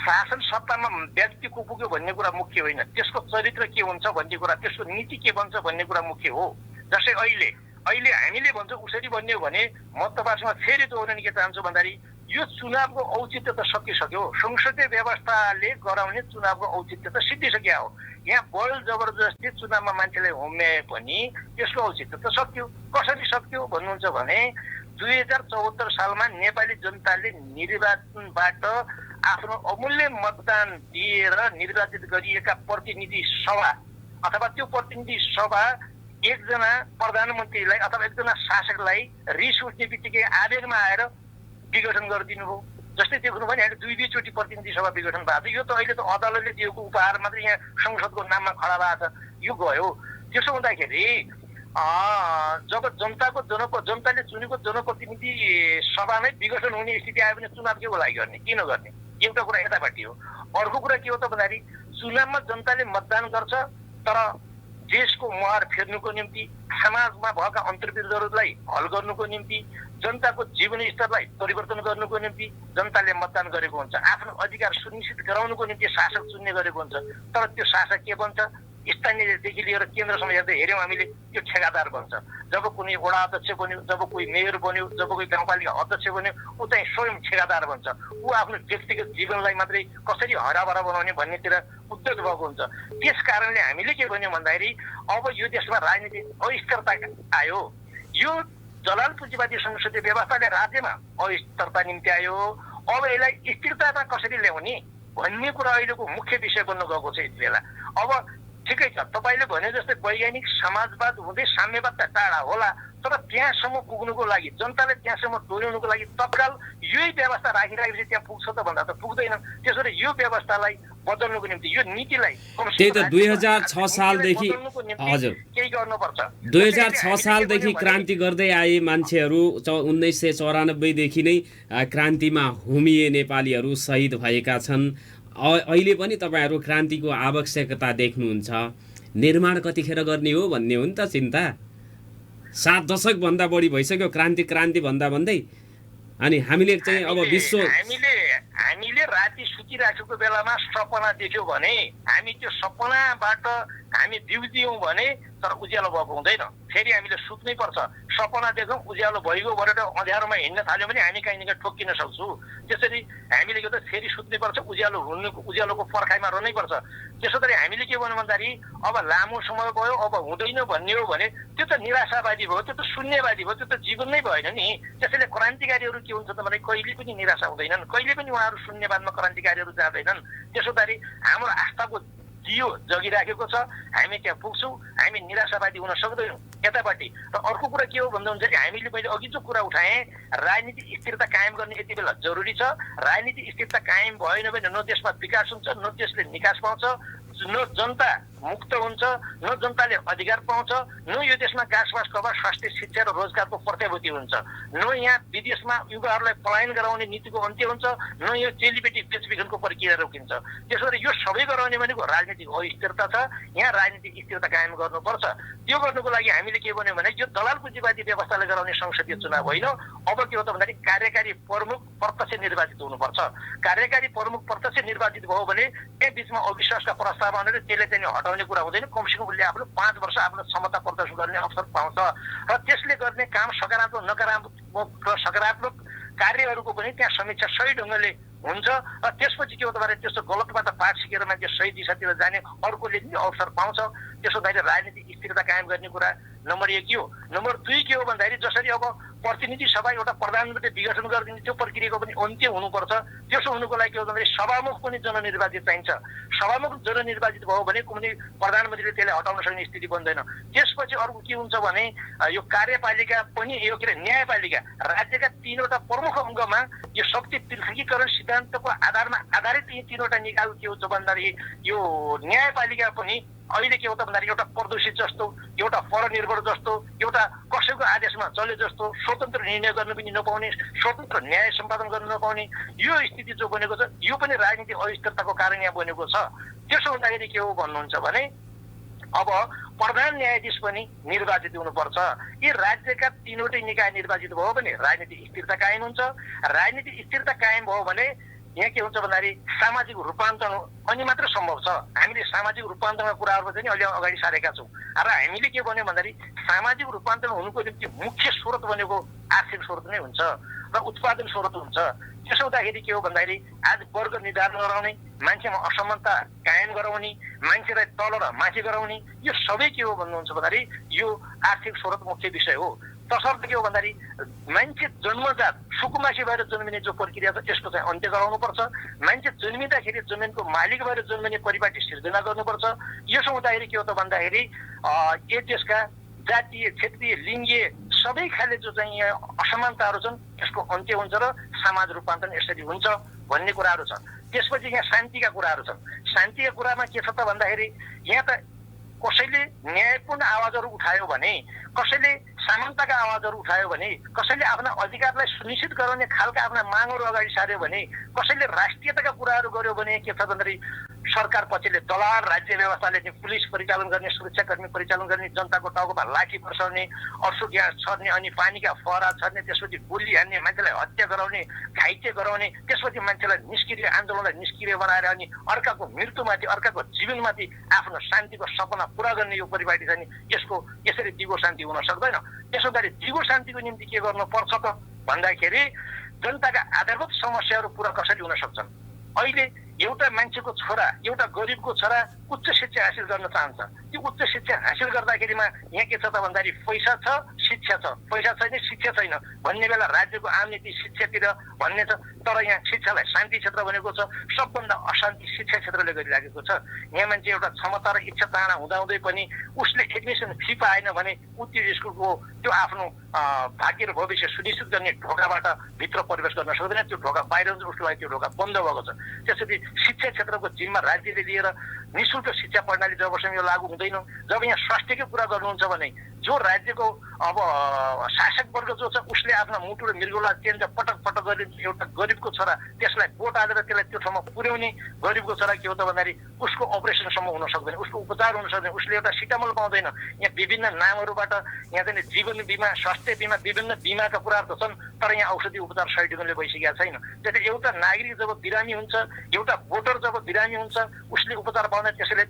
शासन सत्तामा व्यक्ति को पुग्यो भन्ने कुरा मुख्य होइन, त्यसको चरित्र के हुन्छ भन्ने कुरा, त्यसको नीति के बन्छ भन्ने कुरा मुख्य हो। जस्तै अहिले अहिले हामीले भन्छौँ उसरी बन्यो भने म तपाईँसँग फेरि दोहोऱ्याउन के चाहन्छु भन्दाखेरि यो चुनावको औचित्य त सकिसक्यो। संसदीय व्यवस्थाले गराउने चुनावको औचित्य त सिद्धिसक्यो हो। यहाँ बल जबरजस्ती चुनावमा मान्छेलाई होम्याए पनि त्यसको औचित्य त सक्यो। कसरी सक्यो भन्नुहुन्छ भने 2074 सालमा नेपाली जनताले निर्वाचनबाट आफ्नो अमूल्य मतदान दिएर निर्वाचित गरिएका प्रतिनिधि सभा अथवा त्यो प्रतिनिधि सभा एकजना प्रधानमन्त्रीलाई अथवा एकजना शासकलाई रिस उठ्ने बित्तिकै आवेगमा आएर विघटन गरिदिनु हो। जस्तै देख्नु भने अहिले दुईचोटि प्रतिनिधि सभा विघटन भएको थियो। यो त अहिले त अदालतले दिएको उपहार मात्र यहाँ संसदको नाममा खडा भएको छ। यो गयो। त्यसो हुँदाखेरि जब जनताले चुनेको जनप्रतिनिधि सभा नै विघटन हुने स्थिति आयो भने चुनाव के को लागि गर्ने, किन गर्ने? एउटा कुरा यतापट्टि हो। अर्को कुरा के हो त भन्दाखेरि चुनावमा जनताले मतदान गर्छ, तर देशको मुहार फेर्नुको निम्ति, समाजमा भएका अन्तर्विरोधहरूलाई हल गर्नुको निम्ति, जनताको जीवन स्तरलाई परिवर्तन गर्नुको निम्ति जनताले मतदान गरेको हुन्छ। आफ्नो अधिकार सुनिश्चित गराउनुको निम्ति शासक चुन्ने गरेको हुन्छ। तर त्यो शासक के बन्छ? स्थानीयदेखि लिएर केन्द्रसम्म हेर्दै हेऱ्यौँ हामीले, त्यो ठेगादार बन्छ। जब कुनै वडा अध्यक्ष बन्यो, जब कोही मेयर बन्यो, जब कोही गाउँपालिका अध्यक्ष बन्यो, ऊ चाहिँ स्वयं ठेगादार बन्छ। ऊ आफ्नो व्यक्तिगत जीवनलाई मात्रै कसरी हराभरा बनाउने भन्नेतिर उद्योग भएको हुन्छ। त्यस कारणले हामीले के भन्यौँ भन्दाखेरि अब यो देशमा राजनीतिक अस्थिरता आयो। यो दलाल पुँजीवादी संसदीय व्यवस्थाले राज्यमा अस्थिरता निम्ति आयो। अब यसलाई स्थिरतामा कसरी ल्याउने भन्ने कुरा अहिलेको मुख्य विषय बन्न गएको छ यति बेला। अब ठिकै छ, तपाईँले भने जस्तै वैज्ञानिक समाजवाद हुँदै साम्यवाद त टाढा होला, तर त्यहाँसम्म पुग्नुको लागि, जनताले त्यहाँसम्म डोर्याउनुको लागि तत्काल यही व्यवस्था राखिरहेपछि त्यहाँ पुग्छ त भन्दा त पुग्दैन। त्यसरी यो व्यवस्थालाई बदल्नुको निम्ति, यो नीतिलाई त्यही त 2006 सालदेखि हजुर केही गर्नुपर्छ। 2006 सालदेखि क्रान्ति गर्दै आए मान्छेहरू 1994 देखि नै क्रान्तिमा होमिए नेपालीहरू शहीद भएका छन्। अहिले पनि तपाईँहरू क्रान्तिको आवश्यकता देख्नुहुन्छ। निर्माण कतिखेर गर्ने हो भन्ने हो नि त चिन्ता। 7 दशकभन्दा बढी भइसक्यो क्रान्ति भन्दा भन्दै। अनि हामीले चाहिँ अब हामीले राति सुतिराखेको बेलामा सपना देख्यौँ भने हामी त्यो सपनाबाट हामी बिउजियौँ भने तर उज्यालो भएको हुँदैन। फेरि हामीले सुत्नै पर्छ। सपना देख्यौँ उज्यालो भइगयो भनेर अँध्यारोमा हिँड्न थाल्यो भने हामी कहीँ न कहीँ ठोक्किन सक्छौँ। त्यसरी हामीले गर्दा फेरि सुत्नै पर्छ, उज्यालोको पर्खाइमा रहनै पर्छ। त्यसो गरी हामीले के भन्नु भन्दाखेरि अब लामो समय गयो, अब हुँदैन भन्ने हो भने त्यो त निराशावादी भयो, त्यो त शून्यवादी भयो, त्यो त जीवन नै भएन नि। त्यसैले क्रान्तिकारीहरू के हुन्छ त भने कहिले पनि निराशा हुँदैनन्, कहिले पनि उहाँहरू शून्यवादमा क्रान्तिकारीहरू जाँदैनन्। त्यसो गरी हाम्रो आस्थाको दियो जगिराखेको छ, हामी त्यहाँ पुग्छौँ, हामी निराशावादी हुन सक्दैनौँ यतापट्टि। र अर्को कुरा के हो भन्दा हुन्छ कि हामीले मैले अघि जो कुरा उठाएँ, राजनीतिक स्थिरता कायम गर्ने यति बेला जरुरी छ। राजनीतिक स्थिरता कायम भएन भने न देशमा विकास हुन्छ, न देशले निकास पाउँछ, न जनता मुक्त हुन्छ, न जनताले अधिकार पाउँछ, न यो देशमा गाँसबास कभर स्वास्थ्य शिक्षा र रोजगारको प्रत्याभूति हुन्छ, न यहाँ विदेशमा युवाहरूलाई पलायन गराउने नीतिको अन्त्य हुन्छ, न यो चेलीबेटी बेचबिखनको प्रक्रिया रोकिन्छ। त्यसो गरी यो सबै गराउने भनेको राजनीतिक अस्थिरता छ। यहाँ राजनीतिक स्थिरता कायम गर्नुपर्छ। त्यो गर्नुको लागि हामीले के भन्यौँ भने यो दलाल पुँजीवादी व्यवस्थाले गराउने संसदीय चुनाव होइन। अब के हो त भन्दाखेरि कार्यकारी प्रमुख प्रत्यक्ष निर्वाचित हुनुपर्छ। कार्यकारी प्रमुख प्रत्यक्ष निर्वाचित भयो भने त्यहाँ बिचमा अविश्वासका प्रस्ताव आउनेर त्यसले चाहिँ हटाउने कुरा हुँदैन। कमसेकम उसले आफ्नो 5 वर्ष आफ्नो क्षमता प्रदर्शन गर्ने अवसर पाउँछ र त्यसले गर्ने काम सकारात्मक नकारात्मक र सकारात्मक कार्यहरूको पनि त्यहाँ समीक्षा सही ढङ्गले हुन्छ। र त्यसपछि के हो त भने त्यस्तो गलतबाट पाठ सिकेर मान्छे सही दिशातिर जाने अर्कोले पनि अवसर पाउँछ। त्यसो हुँदाखेरि राजनीतिक स्थिरता कायम गर्ने कुरा नम्बर 1 हो। नम्बर 2 के हो भन्दाखेरि जसरी अब प्रतिनिधि सभा एउटा प्रधानमन्त्री विघटन गरिदिने त्यो प्रक्रियाको पनि अन्त्य हुनुपर्छ। त्यसो हुनुको लागि के हो भन्दाखेरि सभामुख पनि जननिर्वाचित चाहिन्छ। सभामुख जननिर्वाचित भयो भने कुनै प्रधानमन्त्रीले त्यसलाई हटाउन सक्ने स्थिति बन्दैन। त्यसपछि अर्को के हुन्छ भने यो कार्यपालिका पनि यो के अरे न्यायपालिका राज्यका 3वटा प्रमुख अङ्गमा यो शक्ति पृथकीकरण सिद्धान्तको आधारमा आधारित यी 3वटा निकाल के हुन्छ भन्दाखेरि यो न्यायपालिका पनि अहिले के हो त भन्दाखेरि एउटा प्रदूषित जस्तो, एउटा परनिर्भर जस्तो, एउटा कसैको आदेशमा चले जस्तो, स्वतन्त्र निर्णय गर्न पनि नपाउने, स्वतन्त्र न्याय सम्पादन गर्न नपाउने यो स्थिति जो बनेको छ, यो पनि राजनीतिक अस्थिरताको कारण यहाँ बनेको छ। त्यसो हुँदाखेरि के हो भन्नुहुन्छ भने अब प्रधान न्यायाधीश पनि निर्वाचित हुनुपर्छ। यी राज्यका 3वटै निकाय निर्वाचित भयो भने राजनीतिक स्थिरता कायम हुन्छ। राजनीतिक स्थिरता कायम भयो भने यहाँ के हुन्छ भन्दाखेरि सामाजिक रूपान्तरण अनि मात्र सम्भव छ। हामीले सामाजिक रूपान्तरणका कुराहरू चाहिँ अहिले अगाडि सारेका छौँ र हामीले के भन्यो भन्दाखेरि सामाजिक रूपान्तरण हुनुको निम्ति मुख्य स्रोत भनेको आर्थिक स्रोत नै हुन्छ र उत्पादन स्रोत हुन्छ। त्यसो हुँदाखेरि के हो भन्दाखेरि आज वर्ग निर्धारण गराउने, मान्छेमा असमानता कायम गराउने, मान्छेलाई तल र माथि गराउने, यो सबै के हो भन्नुहुन्छ भन्दाखेरि यो आर्थिक स्रोत मुख्य विषय हो। तसर्थ के हो भन्दाखेरि मान्छे जन्मजात सुकुमासी भएर जन्मिने जो प्रक्रिया छ त्यसको चाहिँ अन्त्य गराउनुपर्छ। मान्छे जन्मिँदाखेरि जमिनको मालिक भएर जन्मिने परिपाटी सिर्जना गर्नुपर्छ। यसो हुँदाखेरि के हो त भन्दाखेरि यो देशका जातीय, क्षेत्रीय, लिङ्गीय सबै खाले जो चाहिँ यहाँ असमानताहरू छन् त्यसको अन्त्य हुन्छ र समाज रूपान्तरण यसरी हुन्छ भन्ने कुराहरू छ। त्यसपछि यहाँ शान्तिका कुराहरू छन्। शान्तिका कुरामा के छ त भन्दाखेरि यहाँ त कसैले न्यायपूर्ण आवाजहरू उठायो भने, कसैले समानताका आवाजहरू उठायो भने, कसैले आफ्ना अधिकारलाई सुनिश्चित गराउने खालका आफ्ना मागहरू अगाडि सार्यो भने, कसैले राष्ट्रियताका कुराहरू गर्यो भने के छ भन्दाखेरि सरकार पक्षले दलाल राज्य व्यवस्थाले पुलिस परिचालन गर्ने, सुरक्षाकर्मी परिचालन गर्ने, जनताको टाउकोमा लाठी बर्साउने, अश्रु ग्यास छर्ने, अनि पानीका फहरा छर्ने, त्यसपछि गोली हान्ने, मान्छेलाई हत्या गराउने, घाइते गराउने, त्यसपछि मान्छेलाई निष्क्रिय आन्दोलनलाई निष्क्रिय बनाएर अनि अर्काको मृत्युमाथि, अर्काको जीवनमाथि आफ्नो शान्तिको सपना पुरा गर्ने यो परिपाटी छ नि, यसको यसरी दिगो शान्ति हुन सक्दैन। त्यसो गरी दिगो शान्तिको निम्ति के गर्नुपर्छ त भन्दाखेरि जनताका आधारभूत समस्याहरू पुरा कसरी हुन सक्छन्। अहिले एउटा मान्छेको छोरा, एउटा गरिबको छोरा उच्च शिक्षा हासिल गर्न चाहन्छ। त्यो उच्च शिक्षा हासिल गर्दाखेरिमा यहाँ के छ त भन्दाखेरि पैसा छ, शिक्षा छ, पैसा छैन, शिक्षा छैन भन्ने बेला राज्यको आम नीति शिक्षातिर भन्ने छ। तर यहाँ शिक्षालाई शान्ति क्षेत्र भनेको छ, सबभन्दा अशान्ति शिक्षा क्षेत्रले गरिराखेको छ। यहाँ मान्छे एउटा क्षमता र इच्छा चाहना हुँदाहुँदै पनि उसले एडमिसन फी पाएन भने त्यो स्कुलको त्यो आफ्नो भाग्य र भविष्य सुनिश्चित गर्ने ढोकाबाट भित्र प्रवेश गर्न सक्दैन। त्यो ढोका बाहिर हुन्छ, उसको लागि त्यो ढोका बन्द भएको छ। त्यसपछि शिक्षा क्षेत्रको जिम्मा राज्यले लिएर निःशुल्क शिक्षा प्रणाली जबसम्म यो लागू हुँदैन, जब यहाँ स्वास्थ्यकै कुरा गर्नुहुन्छ भने जो राज्यको अब शासक वर्ग जो छ उसले आफ्ना मुटु र मृगौला केन्द्र पटक पटक गर्ने एउटा गरिबको छोरा त्यसलाई भोट हालेर त्यसलाई त्यो ठाउँमा पुर्याउने गरिबको छोरा के हो त भन्दाखेरि उसको अपरेसनसम्म हुन सक्दैन, उसको उपचार हुन सक्दैन, उसले एउटा सिटामोल पाउँदैन। यहाँ विभिन्न नामहरूबाट यहाँ चाहिँ जीवन बिमा, स्वास्थ्य बिमा, विभिन्न बिमाका कुराहरू त छन्, तर यहाँ औषधि उपचार सही ढङ्गले भइसकेका छैन। त्यसले एउटा नागरिक जब बिरामी हुन्छ, एउटा भोटर जब बिरामी हुन्छ, उसले उपचार पाउँदैन, त्यसैले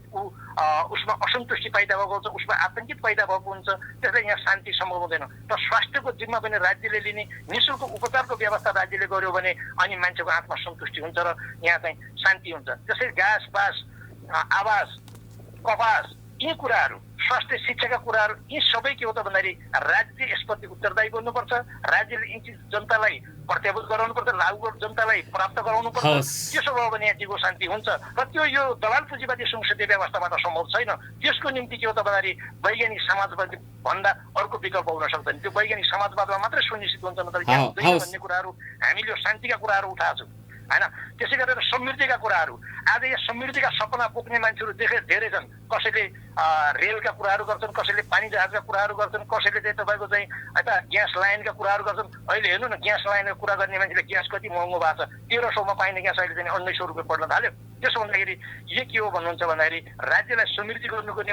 उसमा असन्तुष्टि पैदा भएको हुन्छ, उसमा आतंकित पैदा भएको हुन्छ। त्यसले यहाँ शान्ति सम्भव हुँदैन। तर स्वास्थ्यको जिम्मा पनि राज्यले लिने, निःशुल्क उपचारको व्यवस्था राज्यले गर्यो भने अनि मान्छेको आत्मा सन्तुष्टि हुन्छ र यहाँ चाहिँ शान्ति हुन्छ। त्यसै घाँस बास, आवास, कपास, यी कुराहरू, स्वास्थ्य, शिक्षाका कुराहरू, यी सबै के हो त भन्दाखेरि राज्य यसप्रति उत्तरदायी बन्नुपर्छ। राज्यले यी चिज जनतालाई प्रत्याभूत गराउनुपर्छ, लागू जनतालाई प्राप्त गराउनुपर्छ। त्यसो भयो भने यहाँ दिगो शान्ति हुन्छ र त्यो यो दलाल पुँजीवादी संसदीय व्यवस्थाबाट सम्भव छैन। त्यसको निम्ति के हो त भन्दाखेरि वैज्ञानिक समाजवादी भन्दा अर्को विकल्प हुन सक्दैन। त्यो वैज्ञानिक समाजवादमा मात्रै सुनिश्चित हुन्छ, नत्र यहाँ हुँदैन भन्ने कुराहरू हामीले यो शान्तिका कुराहरू उठाएको छौँ होइन। त्यसै गरेर समृद्धिका कुराहरू, आज यहाँ समृद्धिका सपना बोक्ने मान्छेहरू धेरै छन्। कसैले रेलका कुराहरू गर्छन्, कसैले पानी जहाजका कुराहरू गर्छन्, कसैले चाहिँ तपाईँको चाहिँ यता ग्यास लाइनका कुराहरू गर्छन्। अहिले हेर्नु न, ग्यास लाइनको कुरा गर्ने मान्छेले ग्यास कति महँगो भएको छ, 1300मा पाइने ग्यास अहिले चाहिँ 1900 रुपियाँ पर्न थाल्यो। त्यसो भन्दाखेरि यो के हो भन्नुहुन्छ भन्दाखेरि राज्यलाई समृद्धि गर्नुको निम्ति